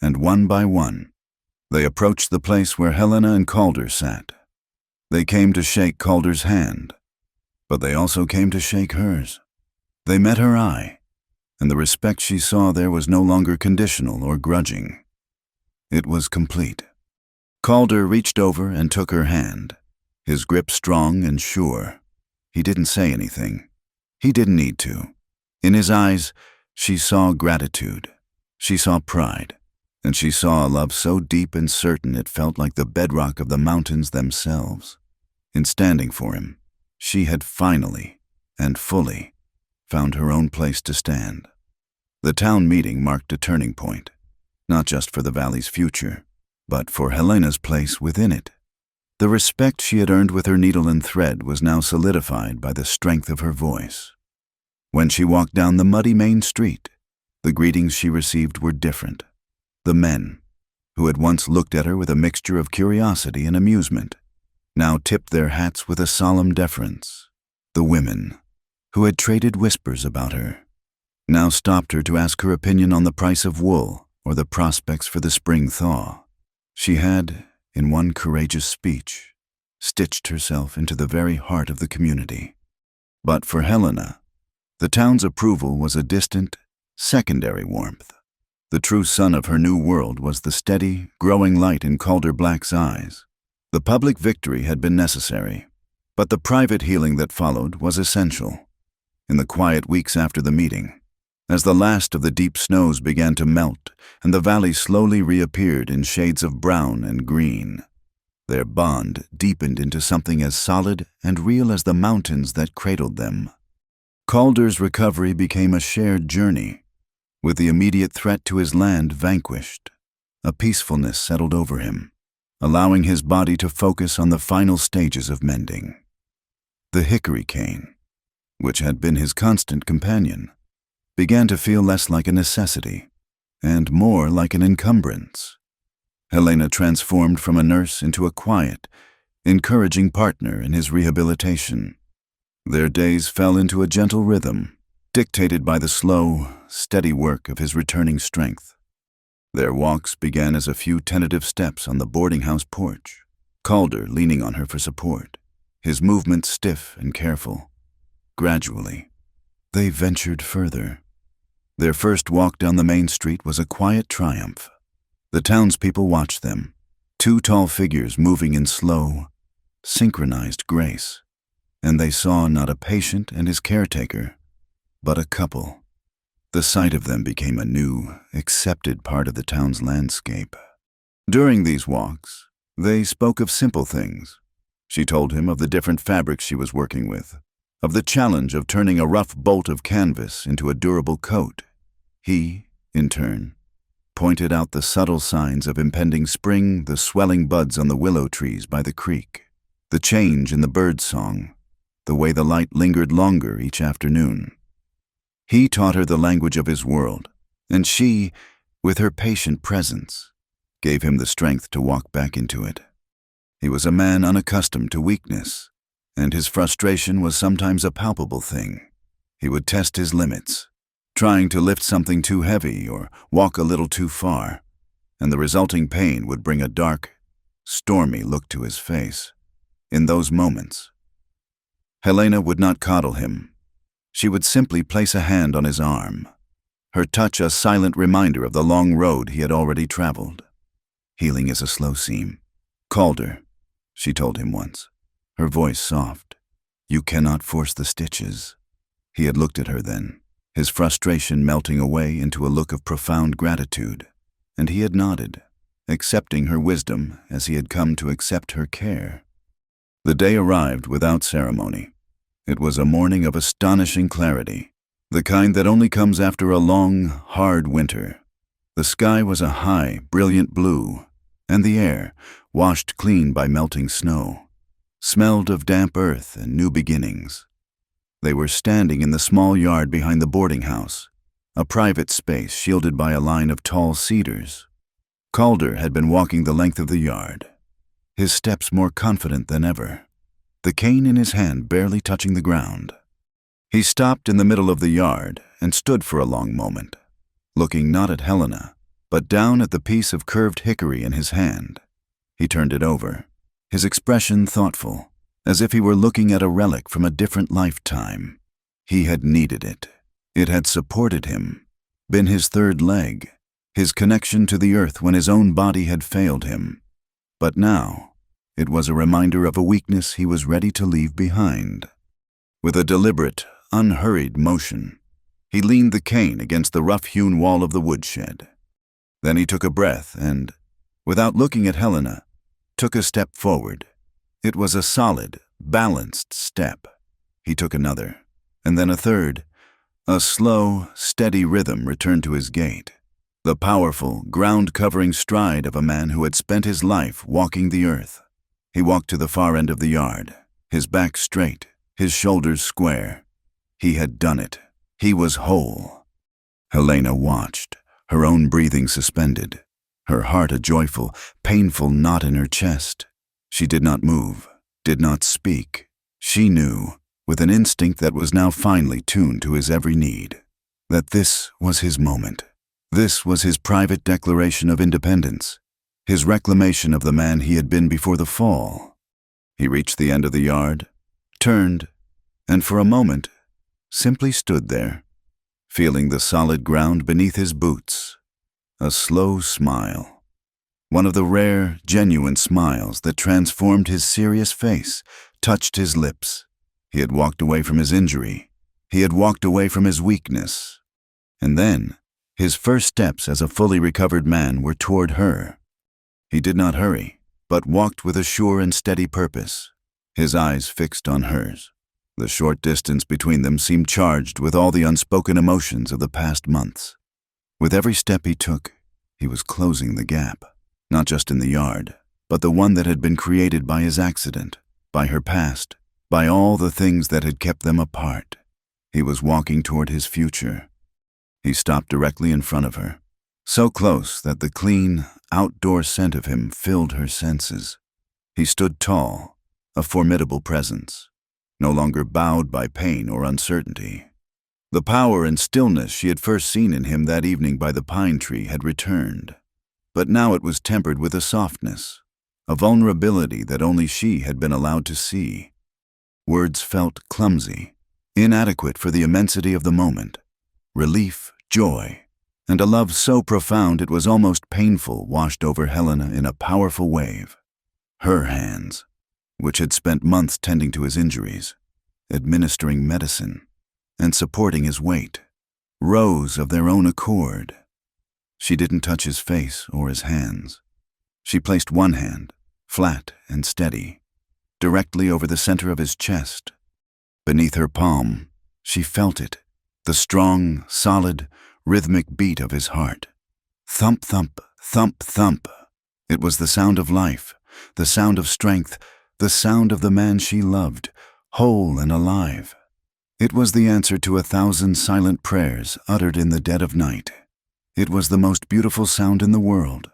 and one by one, they approached the place where Helena and Calder sat. They came to shake Calder's hand, but they also came to shake hers. They met her eye, and the respect she saw there was no longer conditional or grudging. It was complete. Calder reached over and took her hand, his grip strong and sure. He didn't say anything. He didn't need to. In his eyes, she saw gratitude. She saw pride. And she saw a love so deep and certain it felt like the bedrock of the mountains themselves. In standing for him, she had finally and fully found her own place to stand. The town meeting marked a turning point, not just for the valley's future, but for Helena's place within it. The respect she had earned with her needle and thread was now solidified by the strength of her voice. When she walked down the muddy main street, the greetings she received were different. The men, who had once looked at her with a mixture of curiosity and amusement, now tipped their hats with a solemn deference. The women, who had traded whispers about her, now stopped her to ask her opinion on the price of wool or the prospects for the spring thaw. She had, in one courageous speech, stitched herself into the very heart of the community. But for Helena, the town's approval was a distant, secondary warmth. The true sun of her new world was the steady, growing light in Calder Black's eyes. The public victory had been necessary, but the private healing that followed was essential. In the quiet weeks after the meeting, as the last of the deep snows began to melt and the valley slowly reappeared in shades of brown and green, their bond deepened into something as solid and real as the mountains that cradled them. Calder's recovery became a shared journey. With the immediate threat to his land vanquished, a peacefulness settled over him, allowing his body to focus on the final stages of mending. The hickory cane, which had been his constant companion, began to feel less like a necessity and more like an encumbrance. Helena transformed from a nurse into a quiet, encouraging partner in his rehabilitation. Their days fell into a gentle rhythm, dictated by the slow, steady work of his returning strength. Their walks began as a few tentative steps on the boarding house porch, Calder leaning on her for support, his movements stiff and careful. Gradually, they ventured further. Their first walk down the main street was a quiet triumph. The townspeople watched them, two tall figures moving in slow, synchronized grace, and they saw not a patient and his caretaker, but a couple. The sight of them became a new, accepted part of the town's landscape. During these walks, they spoke of simple things. She told him of the different fabrics she was working with, of the challenge of turning a rough bolt of canvas into a durable coat. He, in turn, pointed out the subtle signs of impending spring, the swelling buds on the willow trees by the creek, the change in the bird song, the way the light lingered longer each afternoon. He taught her the language of his world, and she, with her patient presence, gave him the strength to walk back into it. He was a man unaccustomed to weakness, and his frustration was sometimes a palpable thing. He would test his limits, trying to lift something too heavy or walk a little too far, and the resulting pain would bring a dark, stormy look to his face. In those moments, Helena would not coddle him. She would simply place a hand on his arm, her touch a silent reminder of the long road he had already traveled. "Healing is a slow seam. Calder," she told him once, her voice soft. "You cannot force the stitches." He had looked at her then, his frustration melting away into a look of profound gratitude, and he had nodded, accepting her wisdom as he had come to accept her care. The day arrived without ceremony. It was a morning of astonishing clarity, the kind that only comes after a long, hard winter. The sky was a high, brilliant blue, and the air, washed clean by melting snow, smelled of damp earth and new beginnings. They were standing in the small yard behind the boarding house, a private space shielded by a line of tall cedars. Calder had been walking the length of the yard, his steps more confident than ever, the cane in his hand barely touching the ground. He stopped in the middle of the yard and stood for a long moment, looking not at Helena, but down at the piece of curved hickory in his hand. He turned it over, his expression thoughtful, as if he were looking at a relic from a different lifetime. He had needed it. It had supported him, been his third leg, his connection to the earth when his own body had failed him. But now, it was a reminder of a weakness he was ready to leave behind. With a deliberate, unhurried motion, he leaned the cane against the rough-hewn wall of the woodshed. Then he took a breath and, without looking at Helena, took a step forward. It was a solid, balanced step. He took another, and then a third. A slow, steady rhythm returned to his gait, the powerful, ground-covering stride of a man who had spent his life walking the earth. He walked to the far end of the yard, his back straight, his shoulders square. He had done it. He was whole. Helena watched, her own breathing suspended, her heart a joyful, painful knot in her chest. She did not move, did not speak. She knew, with an instinct that was now finely tuned to his every need, that this was his moment. This was his private declaration of independence, his reclamation of the man he had been before the fall. He reached the end of the yard, turned, and for a moment simply stood there, feeling the solid ground beneath his boots. A slow smile, one of the rare, genuine smiles that transformed his serious face, touched his lips. He had walked away from his injury. He had walked away from his weakness. And then, his first steps as a fully recovered man were toward her. He did not hurry, but walked with a sure and steady purpose, his eyes fixed on hers. The short distance between them seemed charged with all the unspoken emotions of the past months. With every step he took, he was closing the gap, not just in the yard, but the one that had been created by his accident, by her past, by all the things that had kept them apart. He was walking toward his future. He stopped directly in front of her, so close that the clean, outdoor scent of him filled her senses. He stood tall, a formidable presence, no longer bowed by pain or uncertainty. The power and stillness she had first seen in him that evening by the pine tree had returned, but now it was tempered with a softness, a vulnerability that only she had been allowed to see. Words felt clumsy, inadequate for the immensity of the moment. Relief, joy, and a love so profound it was almost painful washed over Helena in a powerful wave. Her hands, which had spent months tending to his injuries, administering medicine, and supporting his weight, rose of their own accord. She didn't touch his face or his hands. She placed one hand, flat and steady, directly over the center of his chest. Beneath her palm, she felt it, the strong, solid, rhythmic beat of his heart. Thump, thump, thump, thump. It was the sound of life, the sound of strength, the sound of the man she loved, whole and alive. It was the answer to 1,000 silent prayers uttered in the dead of night. It was the most beautiful sound in the world.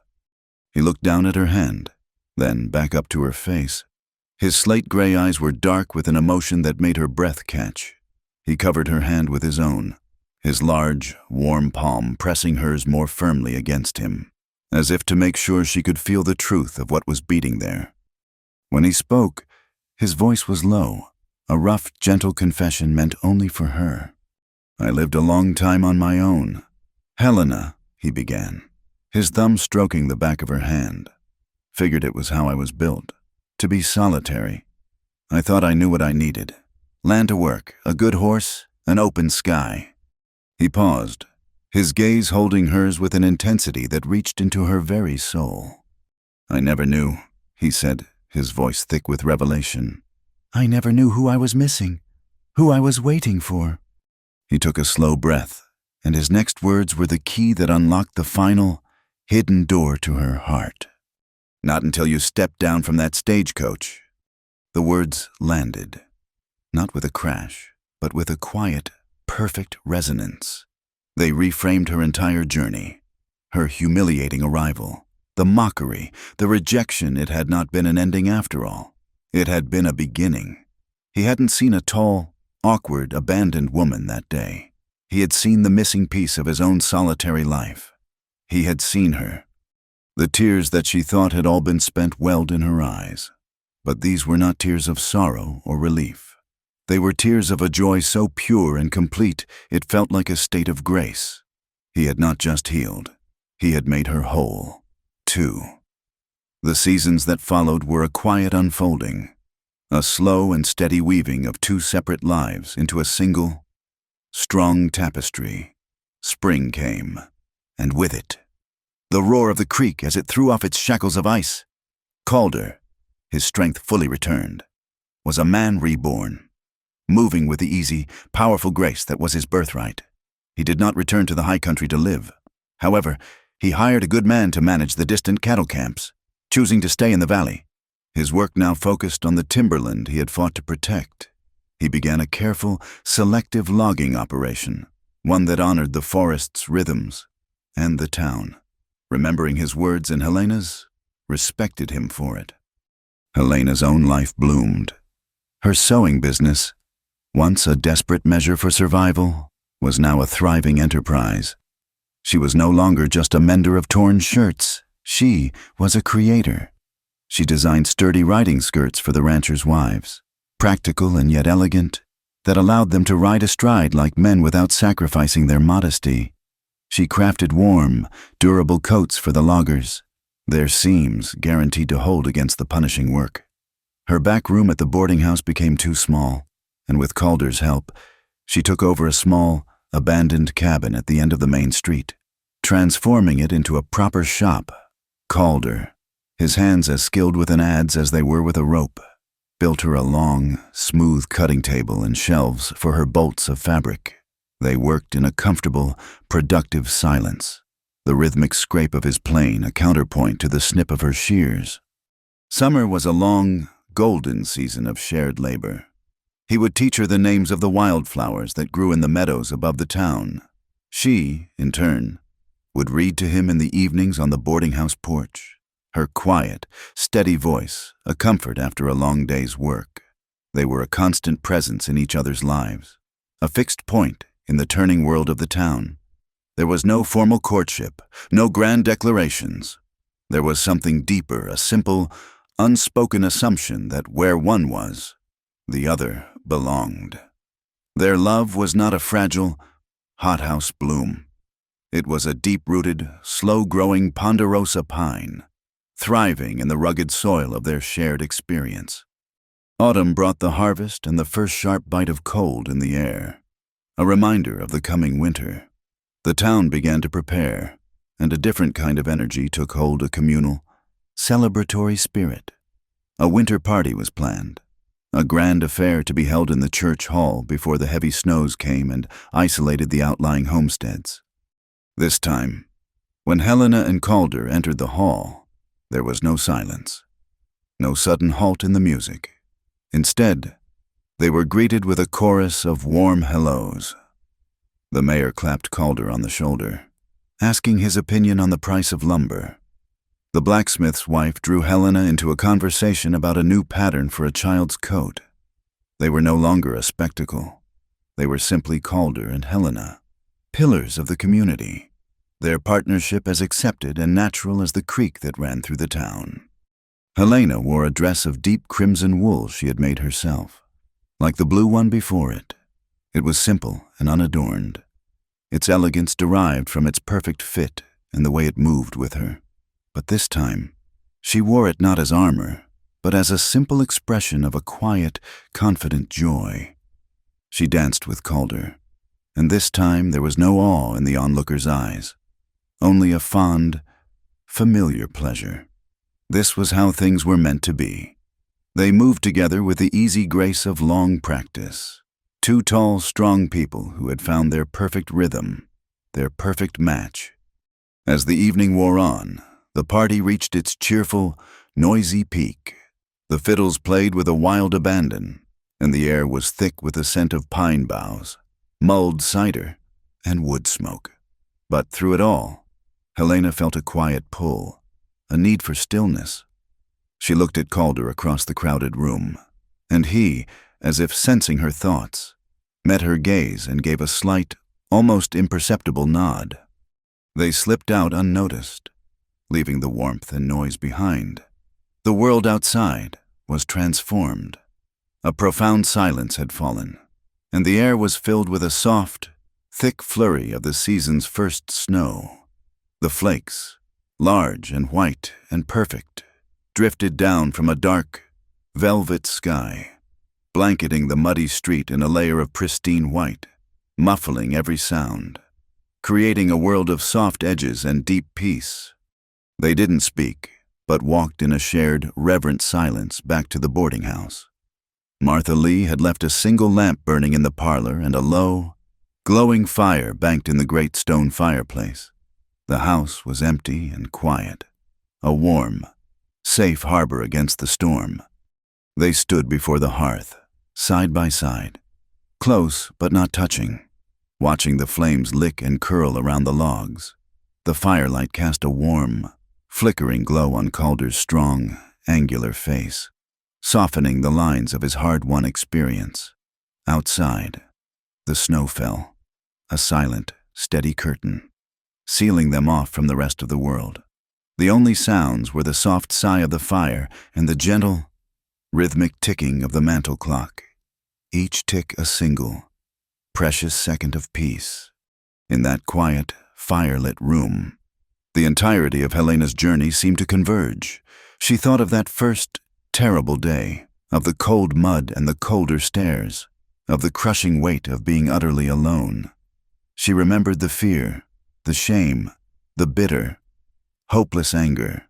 He looked down at her hand, then back up to her face. His slate-gray eyes were dark with an emotion that made her breath catch. He covered her hand with his own, his large, warm palm pressing hers more firmly against him, as if to make sure she could feel the truth of what was beating there. When he spoke, his voice was low, a rough, gentle confession meant only for her. "I lived a long time on my own. Helena," he began, his thumb stroking the back of her hand. "Figured it was how I was built, to be solitary. I thought I knew what I needed. Land to work, a good horse, an open sky." He paused, his gaze holding hers with an intensity that reached into her very soul. "I never knew," he said, his voice thick with revelation. "I never knew who I was missing, who I was waiting for." He took a slow breath, and his next words were the key that unlocked the final, hidden door to her heart. "Not until you stepped down from that stagecoach." The words landed, not with a crash, but with a quiet, perfect resonance. They reframed her entire journey, her humiliating arrival, the mockery, the rejection. It had not been an ending after all. It had been a beginning. He hadn't seen a tall, awkward, abandoned woman that day. He had seen the missing piece of his own solitary life. He had seen her. The tears that she thought had all been spent welled in her eyes. But these were not tears of sorrow or relief. They were tears of a joy so pure and complete it felt like a state of grace. He had not just healed. He had made her whole, too. The seasons that followed were a quiet unfolding, a slow and steady weaving of two separate lives into a single, strong tapestry. Spring came, and with it, the roar of the creek as it threw off its shackles of ice. Calder, his strength fully returned, was a man reborn, moving with the easy, powerful grace that was his birthright. He did not return to the high country to live. However, he hired a good man to manage the distant cattle camps, choosing to stay in the valley. His work now focused on the timberland he had fought to protect. He began a careful, selective logging operation, one that honored the forest's rhythms and the town. Remembering his words and Helena's, respected him for it. Helena's own life bloomed. Her sewing business, once a desperate measure for survival, was now a thriving enterprise. She was no longer just a mender of torn shirts. She was a creator. She designed sturdy riding skirts for the ranchers' wives, practical and yet elegant, that allowed them to ride astride like men without sacrificing their modesty. She crafted warm, durable coats for the loggers, their seams guaranteed to hold against the punishing work. Her back room at the boarding house became too small, and with Calder's help, she took over a small, abandoned cabin at the end of the main street, transforming it into a proper shop. Calder, his hands as skilled with an adze as they were with a rope, built her a long, smooth cutting table and shelves for her bolts of fabric. They worked in a comfortable, productive silence, the rhythmic scrape of his plane a counterpoint to the snip of her shears. Summer was a long, golden season of shared labor. He would teach her the names of the wildflowers that grew in the meadows above the town. She, in turn, would read to him in the evenings on the boarding house porch, her quiet, steady voice a comfort after a long day's work. They were a constant presence in each other's lives, a fixed point in the turning world of the town. There was no formal courtship, no grand declarations. There was something deeper, a simple, unspoken assumption that where one was, the other belonged. Their love was not a fragile, hothouse bloom. It was a deep-rooted, slow-growing ponderosa pine, thriving in the rugged soil of their shared experience. Autumn brought the harvest and the first sharp bite of cold in the air, a reminder of the coming winter. The town began to prepare, and a different kind of energy took hold, a communal, celebratory spirit. A winter party was planned, a grand affair to be held in the church hall before the heavy snows came and isolated the outlying homesteads. This time, when Helena and Calder entered the hall, there was no silence, no sudden halt in the music. Instead, they were greeted with a chorus of warm hellos. The mayor clapped Calder on the shoulder, asking his opinion on the price of lumber. The blacksmith's wife drew Helena into a conversation about a new pattern for a child's coat. They were no longer a spectacle. They were simply Calder and Helena, pillars of the community, their partnership as accepted and natural as the creek that ran through the town. Helena wore a dress of deep crimson wool she had made herself, like the blue one before it. It was simple and unadorned. Its elegance derived from its perfect fit and the way it moved with her. But this time, she wore it not as armor, but as a simple expression of a quiet, confident joy. She danced with Calder, and this time there was no awe in the onlooker's eyes, only a fond, familiar pleasure. This was how things were meant to be. They moved together with the easy grace of long practice. Two tall, strong people who had found their perfect rhythm, their perfect match. As the evening wore on, the party reached its cheerful, noisy peak. The fiddles played with a wild abandon, and the air was thick with the scent of pine boughs, mulled cider, and wood smoke. But through it all, Helena felt a quiet pull, a need for stillness. She looked at Calder across the crowded room, and he, as if sensing her thoughts, met her gaze and gave a slight, almost imperceptible nod. They slipped out unnoticed, leaving the warmth and noise behind. The world outside was transformed. A profound silence had fallen, and the air was filled with a soft, thick flurry of the season's first snow. The flakes, large and white and perfect, drifted down from a dark, velvet sky, blanketing the muddy street in a layer of pristine white, muffling every sound, creating a world of soft edges and deep peace. They didn't speak, but walked in a shared, reverent silence back to the boarding house. Martha Lee had left a single lamp burning in the parlor and a low, glowing fire banked in the great stone fireplace. The house was empty and quiet, a warm, safe harbor against the storm. They stood before the hearth, side by side, close but not touching, watching the flames lick and curl around the logs. The firelight cast a warm, flickering glow on Calder's strong, angular face, softening the lines of his hard-won experience. Outside, the snow fell, a silent, steady curtain, sealing them off from the rest of the world. The only sounds were the soft sigh of the fire and the gentle, rhythmic ticking of the mantel clock, each tick a single, precious second of peace. In that quiet, fire-lit room, the entirety of Helena's journey seemed to converge. She thought of that first, terrible day, of the cold mud and the colder stairs, of the crushing weight of being utterly alone. She remembered the fear, the shame, the bitter, hopeless anger.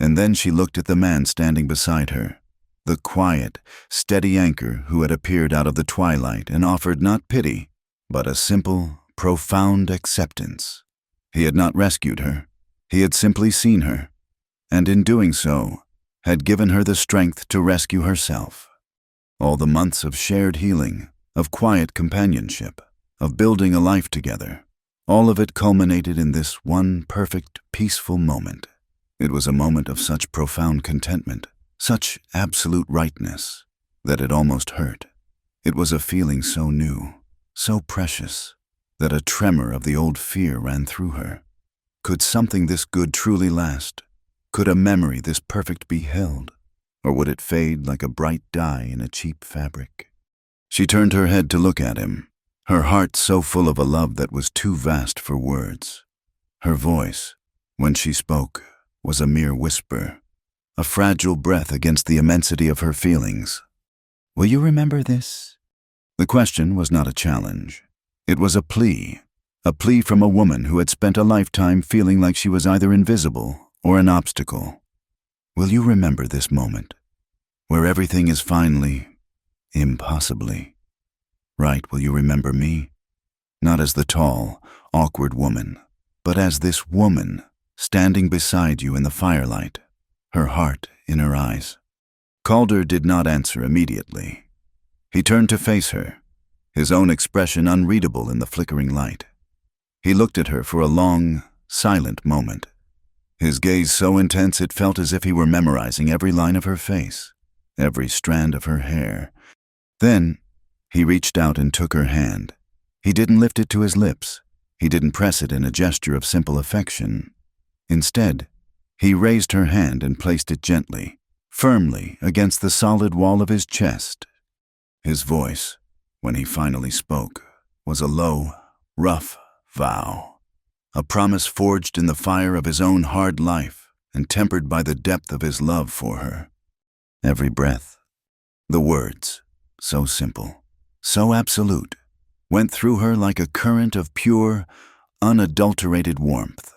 And then she looked at the man standing beside her, the quiet, steady anchor who had appeared out of the twilight and offered not pity, but a simple, profound acceptance. He had not rescued her. He had simply seen her, and in doing so, had given her the strength to rescue herself. All the months of shared healing, of quiet companionship, of building a life together, all of it culminated in this one perfect, peaceful moment. It was a moment of such profound contentment, such absolute rightness, that it almost hurt. It was a feeling so new, so precious, that a tremor of the old fear ran through her. Could something this good truly last? Could a memory this perfect be held? Or would it fade like a bright dye in a cheap fabric? She turned her head to look at him, her heart so full of a love that was too vast for words. Her voice, when she spoke, was a mere whisper, a fragile breath against the immensity of her feelings. "Will you remember this?" The question was not a challenge. It was a plea from a woman who had spent a lifetime feeling like she was either invisible or an obstacle. "Will you remember this moment, where everything is finally, impossibly, right? Will you remember me? Not as the tall, awkward woman, but as this woman standing beside you in the firelight, her heart in her eyes." Calder did not answer immediately. He turned to face her, his own expression unreadable in the flickering light. He looked at her for a long, silent moment, his gaze so intense it felt as if he were memorizing every line of her face, every strand of her hair. Then he reached out and took her hand. He didn't lift it to his lips. He didn't press it in a gesture of simple affection. Instead, he raised her hand and placed it gently, firmly against the solid wall of his chest. His voice, when he finally spoke, was a low, rough vow, a promise forged in the fire of his own hard life and tempered by the depth of his love for her. Every breath, the words, so simple, so absolute, went through her like a current of pure, unadulterated warmth.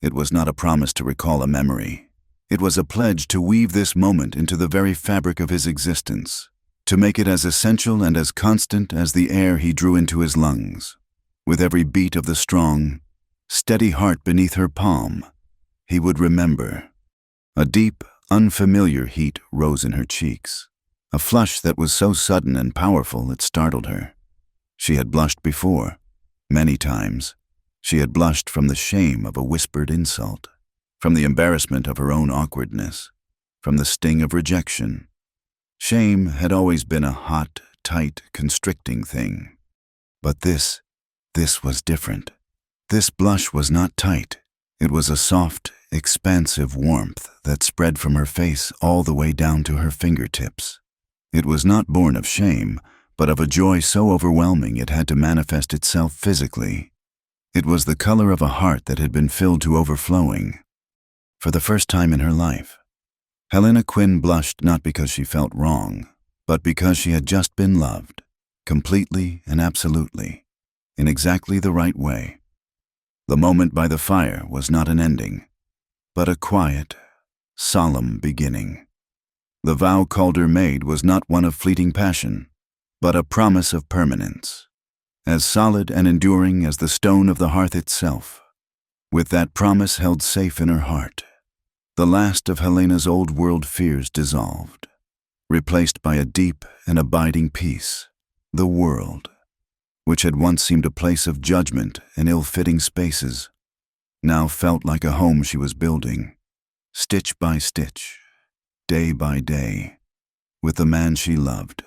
It was not a promise to recall a memory. It was a pledge to weave this moment into the very fabric of his existence, to make it as essential and as constant as the air he drew into his lungs. With every beat of the strong, steady heart beneath her palm, he would remember. A deep, unfamiliar heat rose in her cheeks, a flush that was so sudden and powerful it startled her. She had blushed before, many times. She had blushed from the shame of a whispered insult, from the embarrassment of her own awkwardness, from the sting of rejection. Shame had always been a hot, tight, constricting thing. But this was different. This blush was not tight. It was a soft, expansive warmth that spread from her face all the way down to her fingertips. It was not born of shame, but of a joy so overwhelming it had to manifest itself physically. It was the color of a heart that had been filled to overflowing. For the first time in her life, Helena Quinn blushed not because she felt wrong, but because she had just been loved, completely and absolutely, in exactly the right way. The moment by the fire was not an ending, but a quiet, solemn beginning. The vow Calder made was not one of fleeting passion, but a promise of permanence, as solid and enduring as the stone of the hearth itself. With that promise held safe in her heart, the last of Helena's old-world fears dissolved, replaced by a deep and abiding peace. The world, which had once seemed a place of judgment and ill-fitting spaces, now felt like a home she was building, stitch by stitch, day by day, with the man she loved.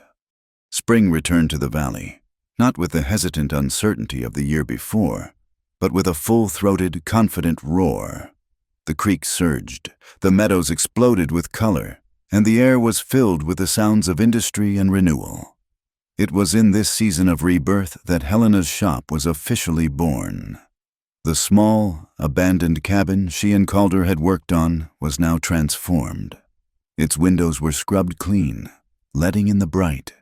Spring returned to the valley, not with the hesitant uncertainty of the year before, but with a full-throated, confident roar. The creek surged, the meadows exploded with color, and the air was filled with the sounds of industry and renewal. It was in this season of rebirth that Helena's shop was officially born. The small, abandoned cabin she and Calder had worked on was now transformed. Its windows were scrubbed clean, letting in the bright,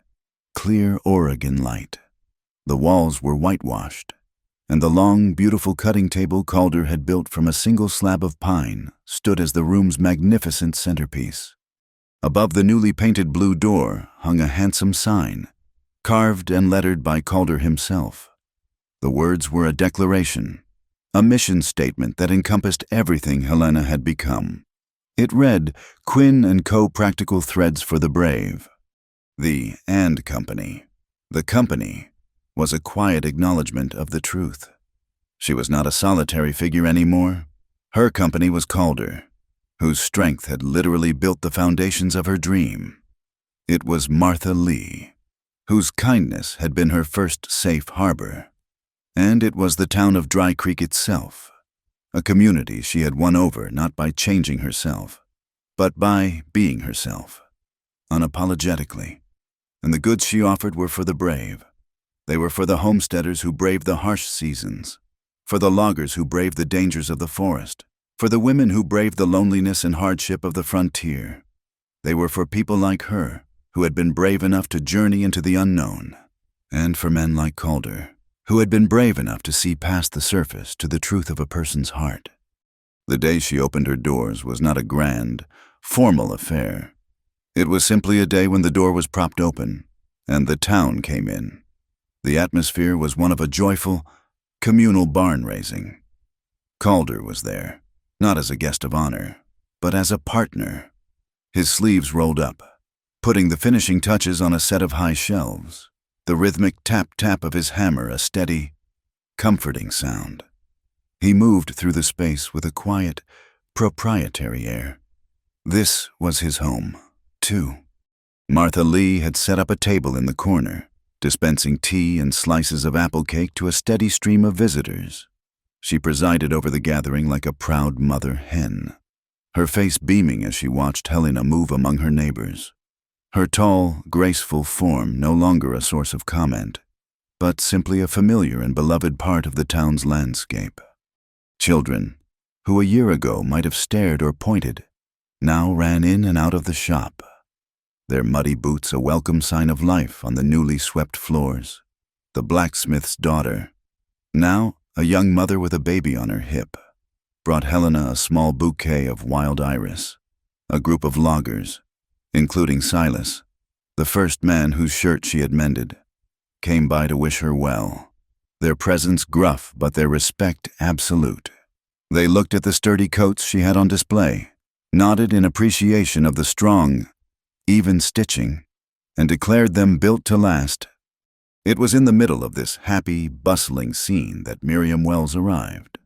clear Oregon light. The walls were whitewashed, and the long, beautiful cutting table Calder had built from a single slab of pine stood as the room's magnificent centerpiece. Above the newly painted blue door hung a handsome sign, carved and lettered by Calder himself. The words were a declaration, a mission statement that encompassed everything Helena had become. It read, "Quinn & Co. Practical Threads for the Brave." The "and" company, the company, was a quiet acknowledgement of the truth. She was not a solitary figure anymore. Her company was Calder, whose strength had literally built the foundations of her dream. It was Martha Lee, whose kindness had been her first safe harbor. And it was the town of Dry Creek itself, a community she had won over not by changing herself, but by being herself, unapologetically. And the goods she offered were for the brave. They were for the homesteaders who braved the harsh seasons, for the loggers who braved the dangers of the forest, for the women who braved the loneliness and hardship of the frontier. They were for people like her, who had been brave enough to journey into the unknown, and for men like Calder, who had been brave enough to see past the surface to the truth of a person's heart. The day she opened her doors was not a grand, formal affair. It was simply a day when the door was propped open, and the town came in. The atmosphere was one of a joyful, communal barn-raising. Calder was there, not as a guest of honor, but as a partner. His sleeves rolled up, putting the finishing touches on a set of high shelves, the rhythmic tap-tap of his hammer a steady, comforting sound. He moved through the space with a quiet, proprietary air. This was his home, too. Martha Lee had set up a table in the corner, dispensing tea and slices of apple cake to a steady stream of visitors. She presided over the gathering like a proud mother hen, her face beaming as she watched Helena move among her neighbors. Her tall, graceful form no longer a source of comment, but simply a familiar and beloved part of the town's landscape. Children, who a year ago might have stared or pointed, now ran in and out of the shop, their muddy boots a welcome sign of life on the newly swept floors. The blacksmith's daughter, now a young mother with a baby on her hip, brought Helena a small bouquet of wild iris. A group of loggers, including Silas, the first man whose shirt she had mended, came by to wish her well, their presence gruff but their respect absolute. They looked at the sturdy coats she had on display, nodded in appreciation of the strong, even stitching, and declared them built to last. It was in the middle of this happy, bustling scene that Miriam Wells arrived.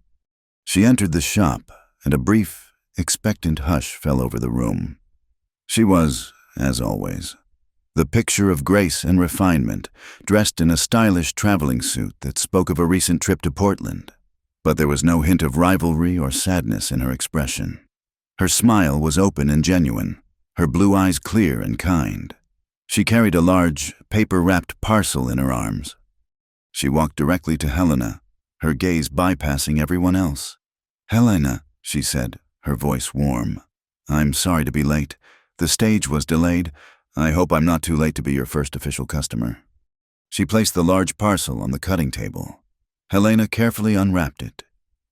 She entered the shop, and a brief, expectant hush fell over the room. She was, as always, the picture of grace and refinement, dressed in a stylish traveling suit that spoke of a recent trip to Portland. But there was no hint of rivalry or sadness in her expression. Her smile was open and genuine, her blue eyes clear and kind. She carried a large, paper-wrapped parcel in her arms. She walked directly to Helena, her gaze bypassing everyone else. "Helena," she said, her voice warm. "I'm sorry to be late. The stage was delayed. I hope I'm not too late to be your first official customer." She placed the large parcel on the cutting table. Helena carefully unwrapped it.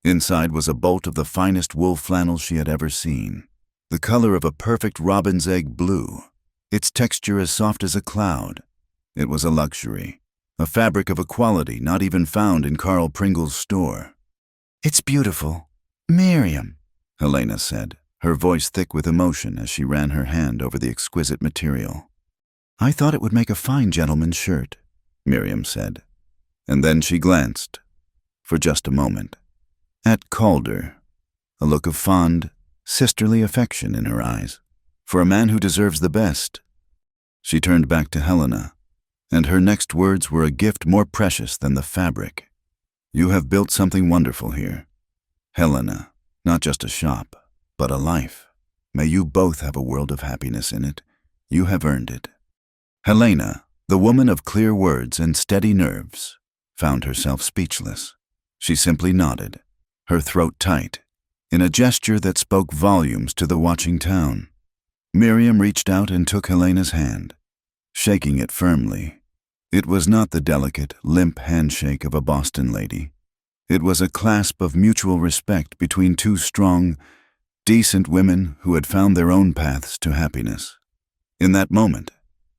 Inside was a bolt of the finest wool flannel she had ever seen, the color of a perfect robin's egg blue, its texture as soft as a cloud. It was a luxury, a fabric of a quality not even found in Carl Pringle's store. "It's beautiful. Miriam," Helena said, her voice thick with emotion as she ran her hand over the exquisite material. "I thought it would make a fine gentleman's shirt," Miriam said. And then she glanced, for just a moment, at Calder, a look of fond, sisterly affection in her eyes. For a man who deserves the best. She turned back to Helena, and her next words were a gift more precious than the fabric. "You have built something wonderful here, Helena, not just a shop, but a life. May you both have a world of happiness in it. You have earned it." Helena, the woman of clear words and steady nerves, found herself speechless. She simply nodded, her throat tight, in a gesture that spoke volumes to the watching town. Miriam reached out and took Helena's hand, shaking it firmly. It was not the delicate, limp handshake of a Boston lady. It was a clasp of mutual respect between two strong, decent women who had found their own paths to happiness. In that moment,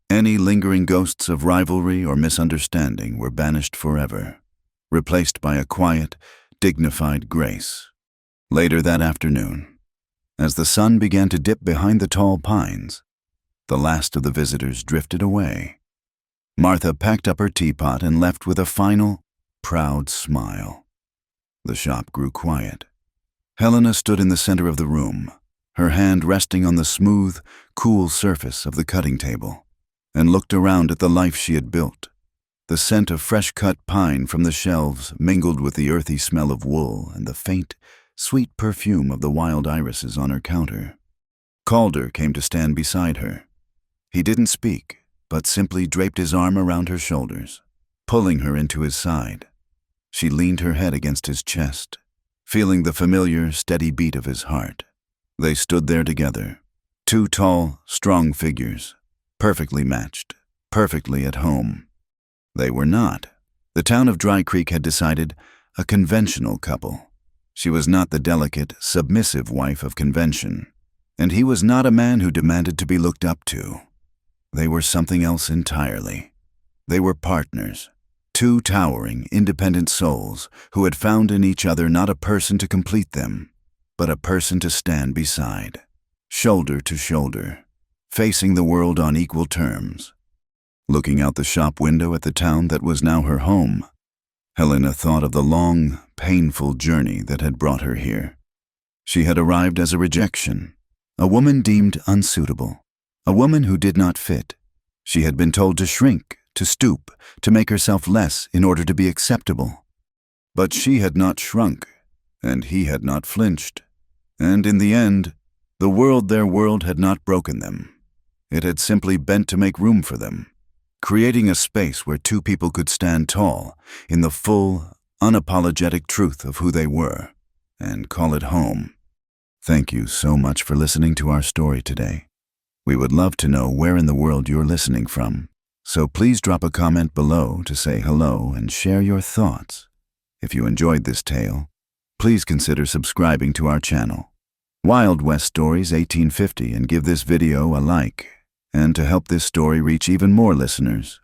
any lingering ghosts of rivalry or misunderstanding were banished forever, replaced by a quiet, dignified grace. Later that afternoon, as the sun began to dip behind the tall pines, the last of the visitors drifted away. Martha packed up her teapot and left with a final, proud smile. The shop grew quiet. Helena stood in the center of the room, her hand resting on the smooth, cool surface of the cutting table, and looked around at the life she had built. The scent of fresh-cut pine from the shelves mingled with the earthy smell of wool and the faint, sweet perfume of the wild irises on her counter. Calder came to stand beside her. He didn't speak, but simply draped his arm around her shoulders, pulling her into his side. She leaned her head against his chest, feeling the familiar, steady beat of his heart. They stood there together, two tall, strong figures, perfectly matched, perfectly at home. They were not. The town of Dry Creek had decided a conventional couple. She was not the delicate, submissive wife of convention, and he was not a man who demanded to be looked up to. They were something else entirely. They were partners, two towering, independent souls who had found in each other not a person to complete them, but a person to stand beside, shoulder to shoulder, facing the world on equal terms. Looking out the shop window at the town that was now her home, Helena thought of the long, painful journey that had brought her here. She had arrived as a rejection, a woman deemed unsuitable, a woman who did not fit. She had been told to shrink, to stoop, to make herself less in order to be acceptable. But she had not shrunk, and he had not flinched. And in the end, their world had not broken them. It had simply bent to make room for them, creating a space where two people could stand tall in the full, unapologetic truth of who they were, and call it home. Thank you so much for listening to our story today. We would love to know where in the world you're listening from, so please drop a comment below to say hello and share your thoughts. If you enjoyed this tale, please consider subscribing to our channel, Wild West Stories 1850, and give this video a like. And to help this story reach even more listeners,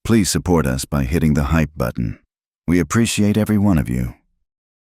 please support us by hitting the hype button. We appreciate every one of you.